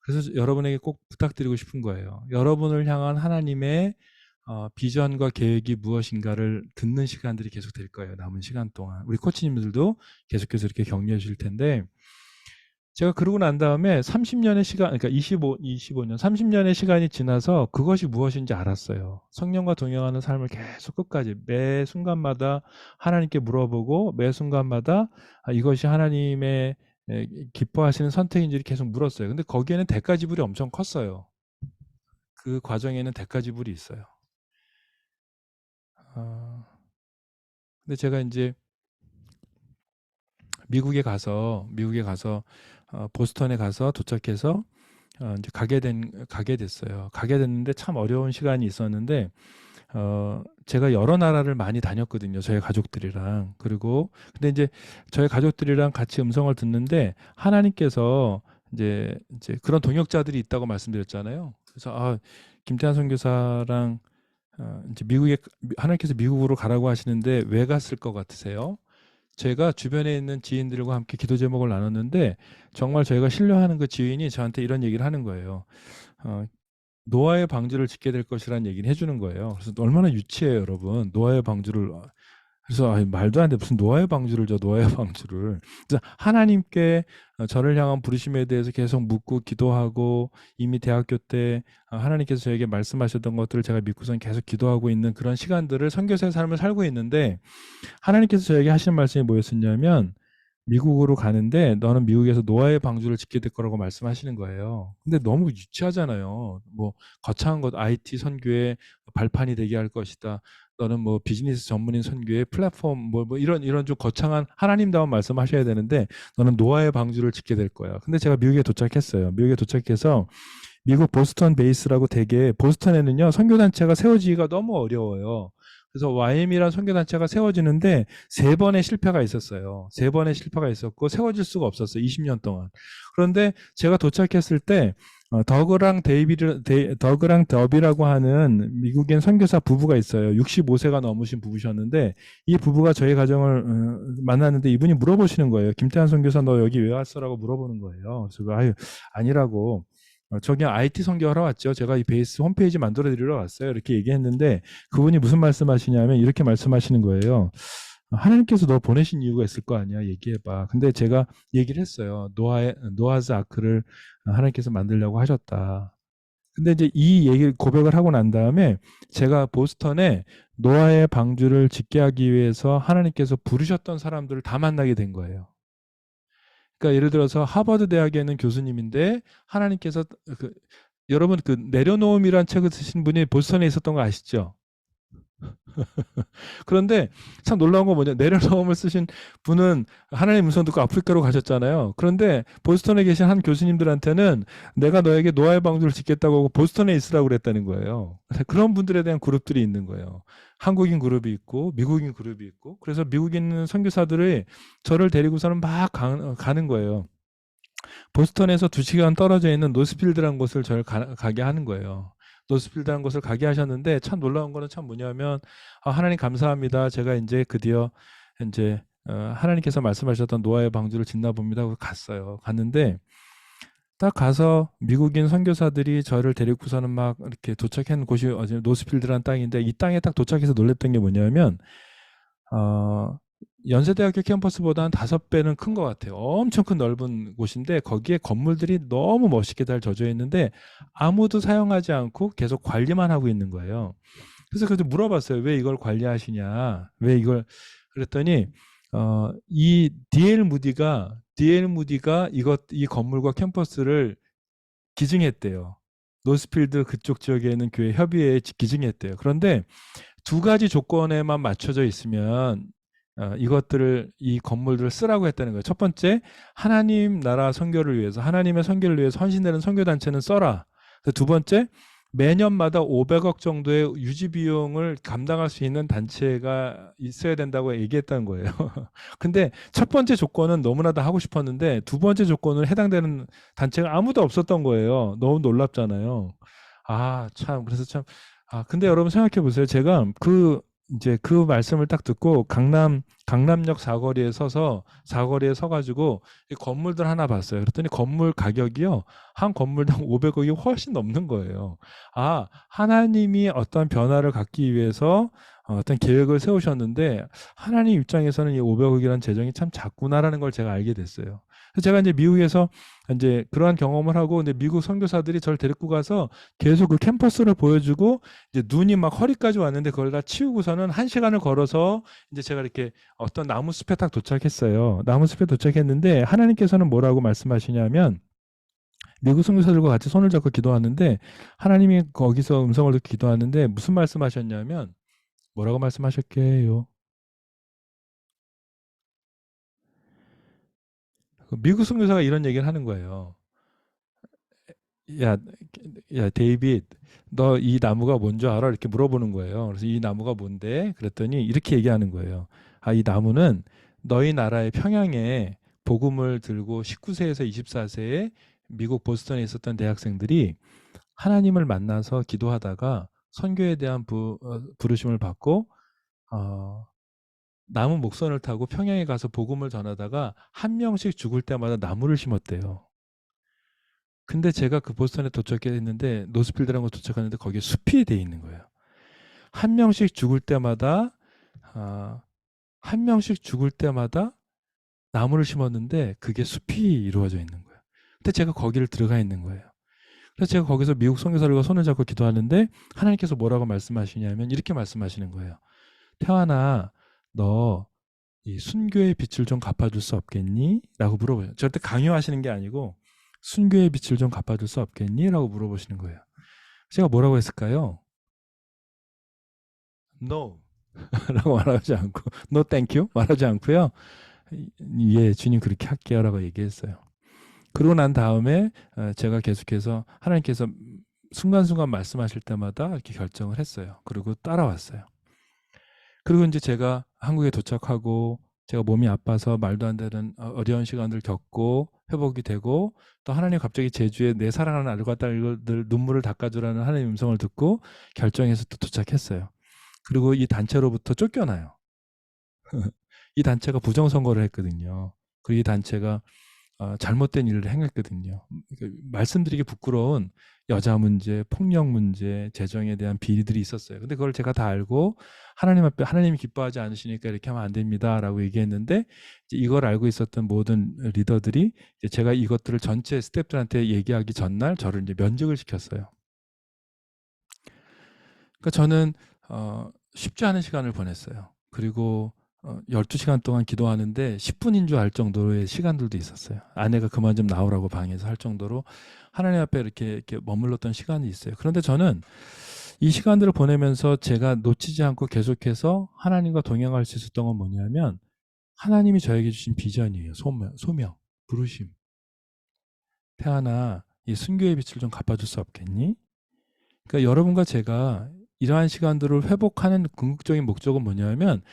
그래서 여러분에게 꼭 부탁드리고 싶은 거예요. 여러분을 향한 하나님의 비전과 계획이 무엇인가를 듣는 시간들이 계속 될 거예요. 남은 시간 동안. 우리 코치님들도 계속해서 이렇게 격려해 주실 텐데 제가 그러고 난 다음에 30년의 시간, 그러니까 25년, 30년의 시간이 지나서 그것이 무엇인지 알았어요. 성령과 동행하는 삶을 계속 끝까지 매 순간마다 하나님께 물어보고 매 순간마다 이것이 하나님의 기뻐하시는 선택인지를 계속 물었어요. 근데 거기에는 대가 지불이 엄청 컸어요. 그 과정에는 대가 지불이 있어요. 근데 제가 이제 미국에 가서 보스턴에 가서 도착해서 이제 가게 됐어요. 가게 됐는데 참 어려운 시간이 있었는데 제가 여러 나라를 많이 다녔거든요. 저희 가족들이랑. 그리고 근데 이제 저희 가족들이랑 같이 음성을 듣는데 하나님께서 이제 그런 동역자들이 있다고 말씀드렸잖아요. 그래서 김태환 선교사랑 이제 하나님께서 미국으로 가라고 하시는데 왜 갔을 것 같으세요? 제가 주변에 있는 지인들과 함께 기도 제목을 나눴는데 정말 저희가 신뢰하는 그 지인이 저한테 이런 얘기를 하는 거예요. 노아의 방주를 짓게 될 것이라는 얘기를 해주는 거예요. 그래서 얼마나 유치해요, 여러분. 노아의 방주를. 그래서 말도 안 돼. 무슨 노아의 방주를 줘, 노아의 방주를. 그래서 하나님께 저를 향한 부르심에 대해서 계속 묻고 기도하고 이미 대학교 때 하나님께서 저에게 말씀하셨던 것들을 제가 믿고선 계속 기도하고 있는 그런 시간들을 선교사의 삶을 살고 있는데 하나님께서 저에게 하시는 말씀이 뭐였었냐면 미국으로 가는데 너는 미국에서 노아의 방주를 짓게 될 거라고 말씀하시는 거예요. 근데 너무 유치하잖아요. 뭐 거창한 것 IT 선교의 발판이 되게 할 것이다. 너는 뭐 비즈니스 전문인 선교의 플랫폼 뭐 이런 좀 거창한 하나님다운 말씀하셔야 되는데 너는 노아의 방주를 짓게 될 거야. 근데 제가 미국에 도착했어요. 미국에 도착해서 미국 보스턴 베이스라고 되게 보스턴에는요 선교단체가 세워지기가 너무 어려워요. 그래서 YM이라는 선교단체가 세워지는데 3번의 실패가 있었어요. 3번의 실패가 있었고 세워질 수가 없었어요. 20년 동안. 그런데 제가 도착했을 때 더그랑 더비라고 하는 미국인 선교사 부부가 있어요. 65세가 넘으신 부부셨는데 이 부부가 저희 가정을 만났는데 이분이 물어보시는 거예요. 김태환 선교사 너 여기 왜 왔어라고 물어보는 거예요. 그래서 아니라고. 저기 IT 선교하러 왔죠. 제가 이 베이스 홈페이지 만들어 드리러 왔어요. 이렇게 얘기했는데 그분이 무슨 말씀하시냐면 이렇게 말씀하시는 거예요. 하나님께서 너 보내신 이유가 있을 거 아니야. 얘기해봐. 근데 제가 얘기를 했어요. 노아즈 아크를 하나님께서 만들려고 하셨다. 근데 이제 이 얘기를 고백을 하고 난 다음에 제가 보스턴에 노아의 방주를 짓게 하기 위해서 하나님께서 부르셨던 사람들을 다 만나게 된 거예요. 그러니까 예를 들어서 하버드 대학에 있는 교수님인데 하나님께서 여러분 그 내려놓음이란 책을 쓰신 분이 보스턴에 있었던 거 아시죠? 그런데 참 놀라운 건 뭐냐 내려놓음을 쓰신 분은 하나님의 음성 듣고 아프리카로 가셨잖아요. 그런데 보스턴에 계신 한 교수님들한테는 내가 너에게 노아의 방주를 짓겠다고 하고 보스턴에 있으라고 그랬다는 거예요. 그런 분들에 대한 그룹들이 있는 거예요. 한국인 그룹이 있고 미국인 그룹이 있고 그래서 미국에 있는 선교사들이 저를 데리고서는 막 가는 거예요. 보스턴에서 2시간 떨어져 있는 노스필드라는 곳을 저를 가게 하는 거예요. 노스필드라는 곳을 가게 하셨는데 참 놀라운 거는 참 뭐냐면 하나님 감사합니다. 제가 이제 드디어 이제 하나님께서 말씀하셨던 노아의 방주를 짓나 봅니다 하고 갔어요. 갔는데 딱 가서 미국인 선교사들이 저를 데리고서는 막 이렇게 도착한 곳이 노스필드라는 땅인데 이 땅에 딱 도착해서 놀랬던 게 뭐냐면 연세대학교 캠퍼스보다 한 5배는 큰 것 같아요. 엄청 큰 넓은 곳인데 거기에 건물들이 너무 멋있게 잘 져져 있는데 아무도 사용하지 않고 계속 관리만 하고 있는 거예요. 그래서 물어봤어요. 왜 이걸 관리하시냐? 왜 이걸 그랬더니 이 DL 무디가 이 건물과 캠퍼스를 기증했대요. 노스필드 그쪽 지역에 있는 교회 협의회에 기증했대요. 그런데 2가지 조건에만 맞춰져 있으면 이 건물들을 쓰라고 했다는 거예요. 첫 번째, 하나님 나라 선교를 위해서, 하나님의 선교를 위해서 헌신되는 선교단체는 써라. 두 번째, 매년마다 500억 정도의 유지 비용을 감당할 수 있는 단체가 있어야 된다고 얘기했다는 거예요. 근데 첫 번째 조건은 너무나도 하고 싶었는데 두 번째 조건은 해당되는 단체가 아무도 없었던 거예요. 너무 놀랍잖아요. 참, 그래서 참, 근데 여러분 생각해 보세요. 제가 이제 그 말씀을 딱 듣고 강남역 사거리에 서가지고 이 건물들 하나 봤어요. 그랬더니 건물 가격이요. 한 건물당 500억이 훨씬 넘는 거예요. 하나님이 어떤 변화를 갖기 위해서 어떤 계획을 세우셨는데 하나님 입장에서는 이 500억이라는 재정이 참 작구나라는 걸 제가 알게 됐어요. 그래서 제가 이제 미국에서 이제 그러한 경험을 하고, 근데 미국 선교사들이 저를 데리고 가서 계속 그 캠퍼스를 보여주고, 이제 눈이 막 허리까지 왔는데 그걸 다 치우고서는 1시간을 걸어서 이제 제가 이렇게 어떤 나무 숲에 딱 도착했어요. 나무 숲에 도착했는데 하나님께서는 뭐라고 말씀하시냐면, 미국 선교사들과 같이 손을 잡고 기도하는데 하나님이 거기서 음성을 듣고 기도하는데 무슨 말씀하셨냐면, 뭐라고 말씀하셨게요? 미국 선교사가 이런 얘기를 하는 거예요. 야, 야, 데이빗, 너 이 나무가 뭔지 알아? 이렇게 물어보는 거예요. 그래서 이 나무가 뭔데? 그랬더니 이렇게 얘기하는 거예요. 아, 이 나무는 너희 나라의 평양에 복음을 들고 19세에서 24세에 미국 보스턴에 있었던 대학생들이 하나님을 만나서 기도하다가 선교에 대한 부르심을 받고 어, 나무 목선을 타고 평양에 가서 복음을 전하다가 한 명씩 죽을 때마다 나무를 심었대요. 근데 제가 그 보스턴에 도착했는데 노스필드라는 곳 도착하는데 거기에 숲이 돼 있는 거예요. 한 명씩 죽을 때마다 아, 한 명씩 죽을 때마다 나무를 심었는데 그게 숲이 이루어져 있는 거예요. 근데 제가 거기를 들어가 있는 거예요. 그래서 제가 거기서 미국 선교사들과 손을 잡고 기도하는데 하나님께서 뭐라고 말씀하시냐면 이렇게 말씀하시는 거예요. 태환아, 너 이 순교의 빛을 좀 갚아줄 수 없겠니? 라고 물어보세요. 절대 강요하시는 게 아니고 순교의 빛을 좀 갚아줄 수 없겠니? 라고 물어보시는 거예요. 제가 뭐라고 했을까요? No 라고 말하지 않고 No thank you 말하지 않고요. 예, 주님 그렇게 할게요 라고 얘기했어요. 그러고 난 다음에 제가 계속해서 하나님께서 순간순간 말씀하실 때마다 이렇게 결정을 했어요. 그리고 따라왔어요. 그리고 이제 제가 한국에 도착하고 제가 몸이 아파서 말도 안 되는 어려운 시간을 겪고 회복이 되고 또 하나님 갑자기 제주에 내 사랑하는 아들과 딸들 눈물을 닦아주라는 하나님 음성을 듣고 결정해서 또 도착했어요. 그리고 이 단체로부터 쫓겨나요. 이 단체가 부정선거를 했거든요. 그리고 이 단체가 잘못된 일을 행했거든요. 말씀드리기 부끄러운 여자 문제, 폭력 문제, 재정에 대한 비리들이 있었어요. 근데 그걸 제가 다 알고 하나님 앞에 하나님이 기뻐하지 않으시니까 이렇게 하면 안 됩니다라고 얘기했는데 이걸 알고 있었던 모든 리더들이 제가 이것들을 전체 스태프들한테 얘기하기 전날 저를 이제 면직을 시켰어요. 그러니까 저는 쉽지 않은 시간을 보냈어요. 그리고 12시간 동안 기도하는데 10분인 줄 알 정도의 시간들도 있었어요. 아내가 그만 좀 나오라고 방에서 할 정도로 하나님 앞에 이렇게 머물렀던 시간이 있어요. 그런데 저는 이 시간들을 보내면서 제가 놓치지 않고 계속해서 하나님과 동행할 수 있었던 건 뭐냐면 하나님이 저에게 주신 비전이에요. 소명, 부르심. 태아나 이 순교의 빛을 좀 갚아줄 수 없겠니? 그러니까 여러분과 제가 이러한 시간들을 회복하는 궁극적인 목적은 뭐냐면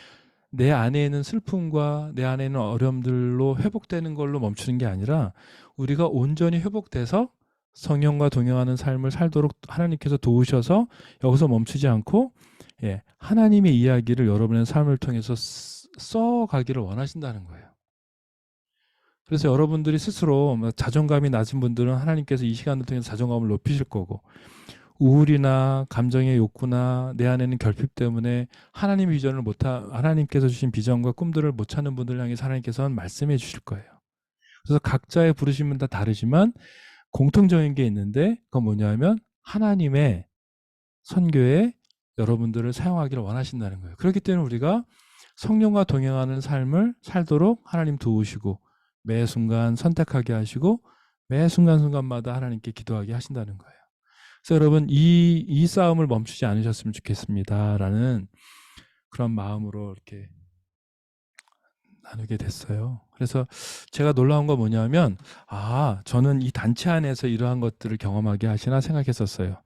내 안에 있는 슬픔과 내 안에 있는 어려움들로 회복되는 걸로 멈추는 게 아니라 우리가 온전히 회복돼서 성령과 동행하는 삶을 살도록 하나님께서 도우셔서 여기서 멈추지 않고 하나님의 이야기를 여러분의 삶을 통해서 써가기를 원하신다는 거예요. 그래서 여러분들이 스스로 자존감이 낮은 분들은 하나님께서 이 시간을 통해서 자존감을 높이실 거고 우울이나 감정의 욕구나 내 안에 있는 결핍 때문에 하나님의 비전을 하나님께서 주신 비전과 꿈들을 못 찾는 분들을 향해서 하나님께서는 말씀해 주실 거예요. 그래서 각자의 부르심은 다 다르지만 공통적인 게 있는데 그건 뭐냐면 하나님의 선교에 여러분들을 사용하기를 원하신다는 거예요. 그렇기 때문에 우리가 성령과 동행하는 삶을 살도록 하나님 도우시고 매 순간 선택하게 하시고 매 순간순간마다 하나님께 기도하게 하신다는 거예요. 그래서 여러분 이 싸움을 멈추지 않으셨으면 좋겠습니다라는 그런 마음으로 이렇게 나누게 됐어요. 그래서 제가 놀라운 건 뭐냐면 저는 이 단체 안에서 이러한 것들을 경험하게 하시나 생각했었어요.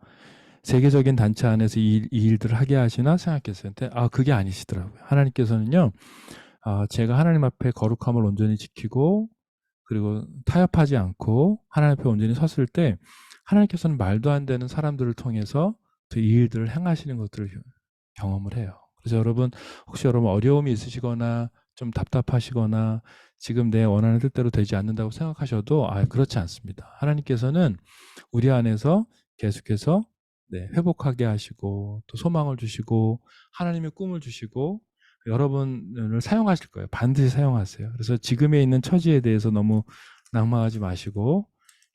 세계적인 단체 안에서 이 일들을 하게 하시나 생각했어요. 근데 그게 아니시더라고요. 하나님께서는요. 제가 하나님 앞에 거룩함을 온전히 지키고 그리고 타협하지 않고 하나님 앞에 온전히 섰을 때 하나님께서는 말도 안 되는 사람들을 통해서 이 일들을 행하시는 것들을 경험을 해요. 그래서 여러분 혹시 여러분 어려움이 있으시거나 좀 답답하시거나 지금 내 원하는 뜻대로 되지 않는다고 생각하셔도 그렇지 않습니다. 하나님께서는 우리 안에서 계속해서 회복하게 하시고 또 소망을 주시고 하나님의 꿈을 주시고 여러분을 사용하실 거예요. 반드시 사용하세요. 그래서 지금에 있는 처지에 대해서 너무 낙망하지 마시고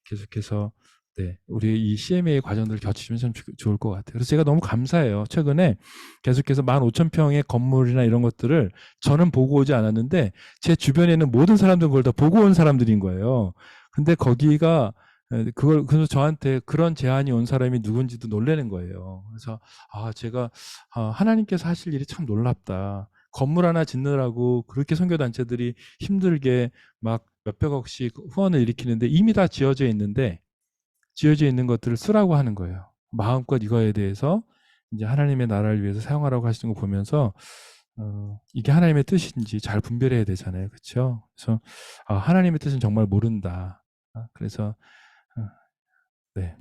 계속해서 네, 우리 이 CMA 과정들을 겹치시면 참 좋을 것 같아요. 그래서 제가 너무 감사해요. 최근에 계속해서 15,000평의 건물이나 이런 것들을 저는 보고 오지 않았는데 제 주변에 있는 모든 사람들은 그걸 다 보고 온 사람들인 거예요. 근데 거기가 그래서 저한테 그런 제안이 온 사람이 누군지도 놀라는 거예요. 그래서 제가 하나님께서 하실 일이 참 놀랍다. 건물 하나 짓느라고 그렇게 선교단체들이 힘들게 막 몇백억씩 후원을 일으키는데 이미 다 지어져 있는 것들을 쓰라고 하는 거예요. 마음껏 이거에 대해서 이제 하나님의 나라를 위해서 사용하라고 하시는 거 보면서 이게 하나님의 뜻인지 잘 분별해야 되잖아요. 그렇죠? 그래서 하나님의 뜻은 정말 모른다. 그래서 네.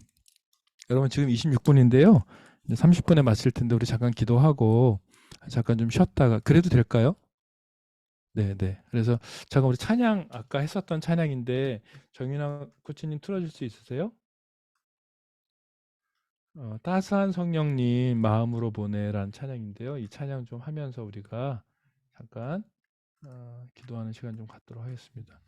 여러분 지금 26분인데요. 이제 30분에 마칠 텐데 우리 잠깐 기도하고 잠깐 좀 쉬었다가 그래도 될까요? 네, 네. 그래서 잠깐 우리 찬양 아까 했었던 찬양인데 정윤아 코치님 틀어줄 수 있으세요? 따스한 성령님 마음으로 보내라는 찬양인데요. 이 찬양 좀 하면서 우리가 잠깐 기도하는 시간 좀 갖도록 하겠습니다.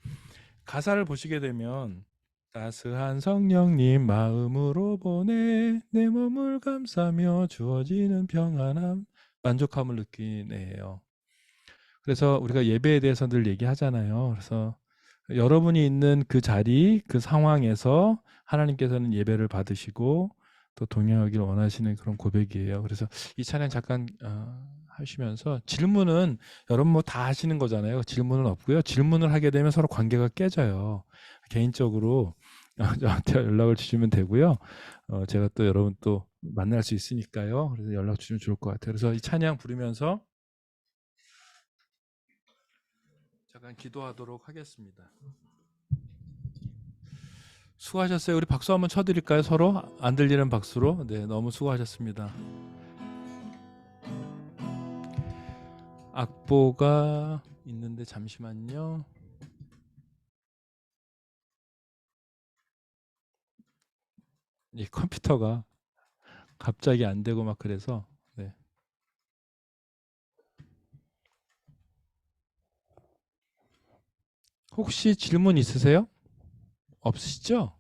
가사를 보시게 되면 따스한 성령님 마음으로 보내 내 몸을 감싸며 주어지는 평안함 만족함을 느끼네요. 그래서 우리가 예배에 대해서 늘 얘기하잖아요. 그래서 여러분이 있는 그 자리, 그 상황에서 하나님께서는 예배를 받으시고 또 동행하기를 원하시는 그런 고백이에요. 그래서 이 찬양 잠깐 하시면서 질문은 여러분 뭐 다 하시는 거잖아요. 질문은 없고요. 질문을 하게 되면 서로 관계가 깨져요. 개인적으로 저한테 연락을 주시면 되고요. 제가 또 여러분 또 만날 수 있으니까요. 그래서 연락 주시면 좋을 것 같아요. 그래서 이 찬양 부르면서 잠깐 기도하도록 하겠습니다. 수고하셨어요. 우리 박수 한번 쳐드릴까요? 서로 안 들리는 박수로. 네, 너무 수고하셨습니다. 악보가 있는데 잠시만요. 이 컴퓨터가 갑자기 안 되고 막 그래서 네. 혹시 질문 있으세요? 없으시죠?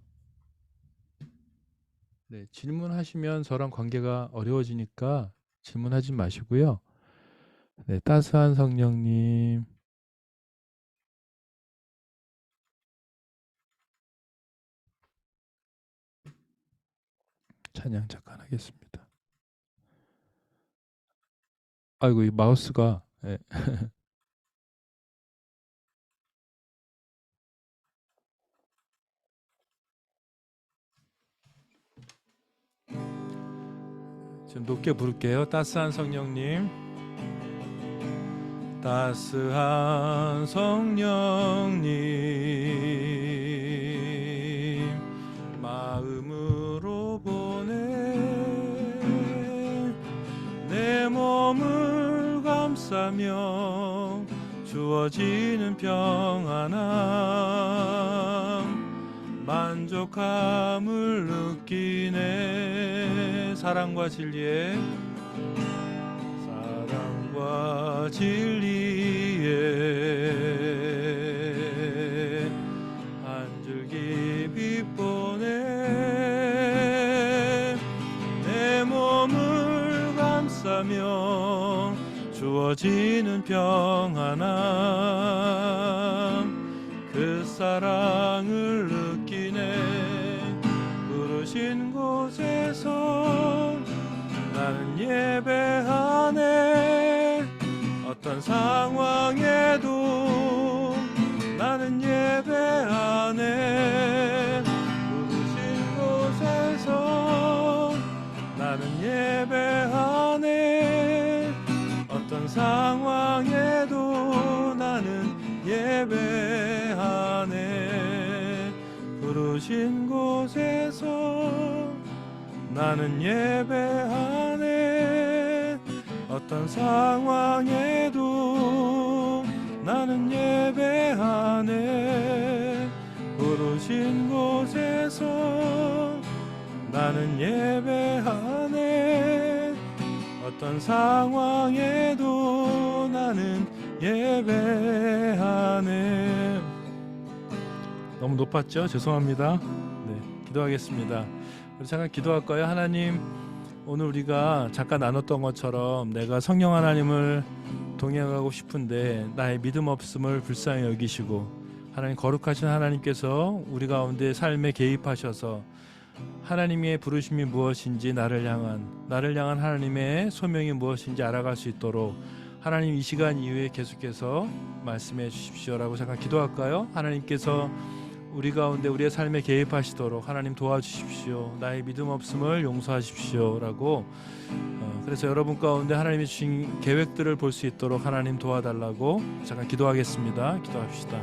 네, 질문하시면 저랑 관계가 어려워지니까 질문하지 마시고요. 네, 따스한 성령님 찬양 잠깐 하겠습니다. 아이고 이 마우스가 네. 좀 높게 부를게요. 따스한 성령님 따스한 성령님 마음으로 보내 내 몸을 감싸며 주어지는 평안함 만족함을 느끼네 사랑과 진리에 한 줄기 빛보내 내 몸을 감싸며 주어지는 평안함 그 사랑을 느끼네 부르신 곳에서 나는 예배하네 어떤 상황에도 나는 예배하네 부르신 곳에서 나는 예배하네 어떤 상황에도 나는 예배하네 부르신 곳에서 나는 예배하네 어떤 상황에도 나는 예배하네 부르신 곳에서 나는 예배하네 어떤 상황에도 나는 예배하네 너무 높았죠? 죄송합니다. 네, 기도하겠습니다. 우리 잠깐 기도할까요? 하나님, 오늘 우리가 잠깐 나눴던 것처럼 내가 성령 하나님을 동행하고 싶은데 나의 믿음 없음을 불쌍히 여기시고, 하나님 거룩하신 하나님께서 우리 가운데 삶에 개입하셔서 하나님의 부르심이 무엇인지 나를 향한 하나님의 소명이 무엇인지 알아갈 수 있도록 하나님 이 시간 이후에 계속해서 말씀해 주십시오라고 잠깐 기도할까요? 하나님께서 우리 가운데 우리의 삶에 개입하시도록 하나님 도와주십시오. 나의 믿음 없음을 용서하십시오라고, 그래서 여러분 가운데 하나님이 주신 계획들을 볼 수 있도록 하나님 도와달라고 잠깐 기도하겠습니다. 기도합시다.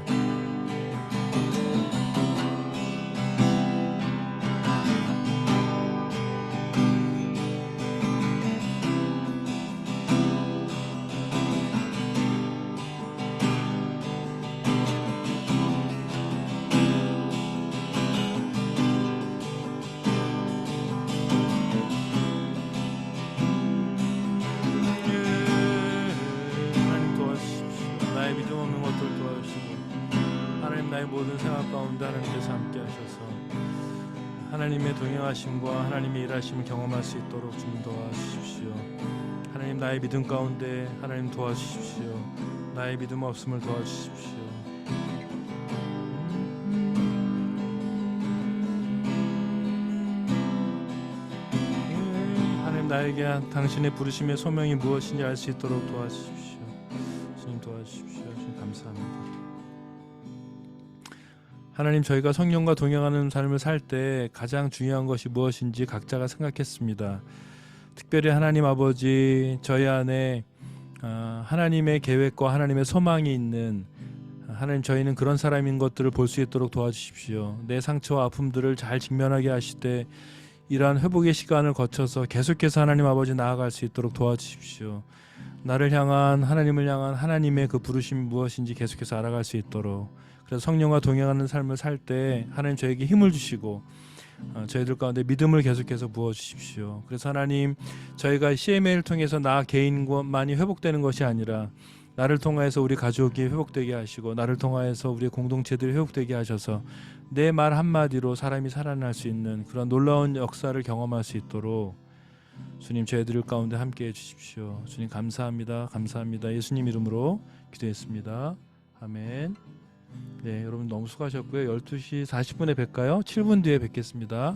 하나님 도와주십시오. 나의 믿음 없는 것들 도와주시고, 하나님 나의 모든 생활 가운데 하나님께서 함께 하셔서 하나님의 동행하심과 하나님의 일하심을 경험할 수 있도록 주님 도와주십시오. 하나님 나의 믿음 가운데 하나님 도와주십시오. 나의 믿음 없음을 도와주십시오. 하나님 나에게 당신의 부르심의 소명이 무엇인지 알 수 있도록 도와주십시오. 주님 도와주십시오. 주님 감사합니다. 하나님, 저희가 성령과 동행하는 삶을 살 때 가장 중요한 것이 무엇인지 각자가 생각했습니다. 특별히 하나님 아버지, 저희 안에 하나님의 계획과 하나님의 소망이 있는, 하나님, 저희는 그런 사람인 것들을 볼 수 있도록 도와주십시오. 내 상처와 아픔들을 잘 직면하게 하시되 이러한 회복의 시간을 거쳐서 계속해서 하나님 아버지 나아갈 수 있도록 도와주십시오. 나를 향한, 하나님을 향한 하나님의 그 부르심이 무엇인지 계속해서 알아갈 수 있도록, 그래서 성령과 동행하는 삶을 살 때 하나님 저에게 힘을 주시고 저희들 가운데 믿음을 계속해서 부어주십시오. 그래서 하나님, 저희가 CMA를 통해서 나 개인만이 회복되는 것이 아니라 나를 통하여서 우리 가족이 회복되게 하시고, 나를 통하여서 우리 공동체들이 회복되게 하셔서 내 말 한마디로 사람이 살아날 수 있는 그런 놀라운 역사를 경험할 수 있도록 주님 저희들 가운데 함께해 주십시오. 주님 감사합니다. 감사합니다. 예수님 이름으로 기도했습니다. 아멘. 네, 여러분 너무 수고하셨고요. 12시 40분에 뵐까요? 7분 뒤에 뵙겠습니다.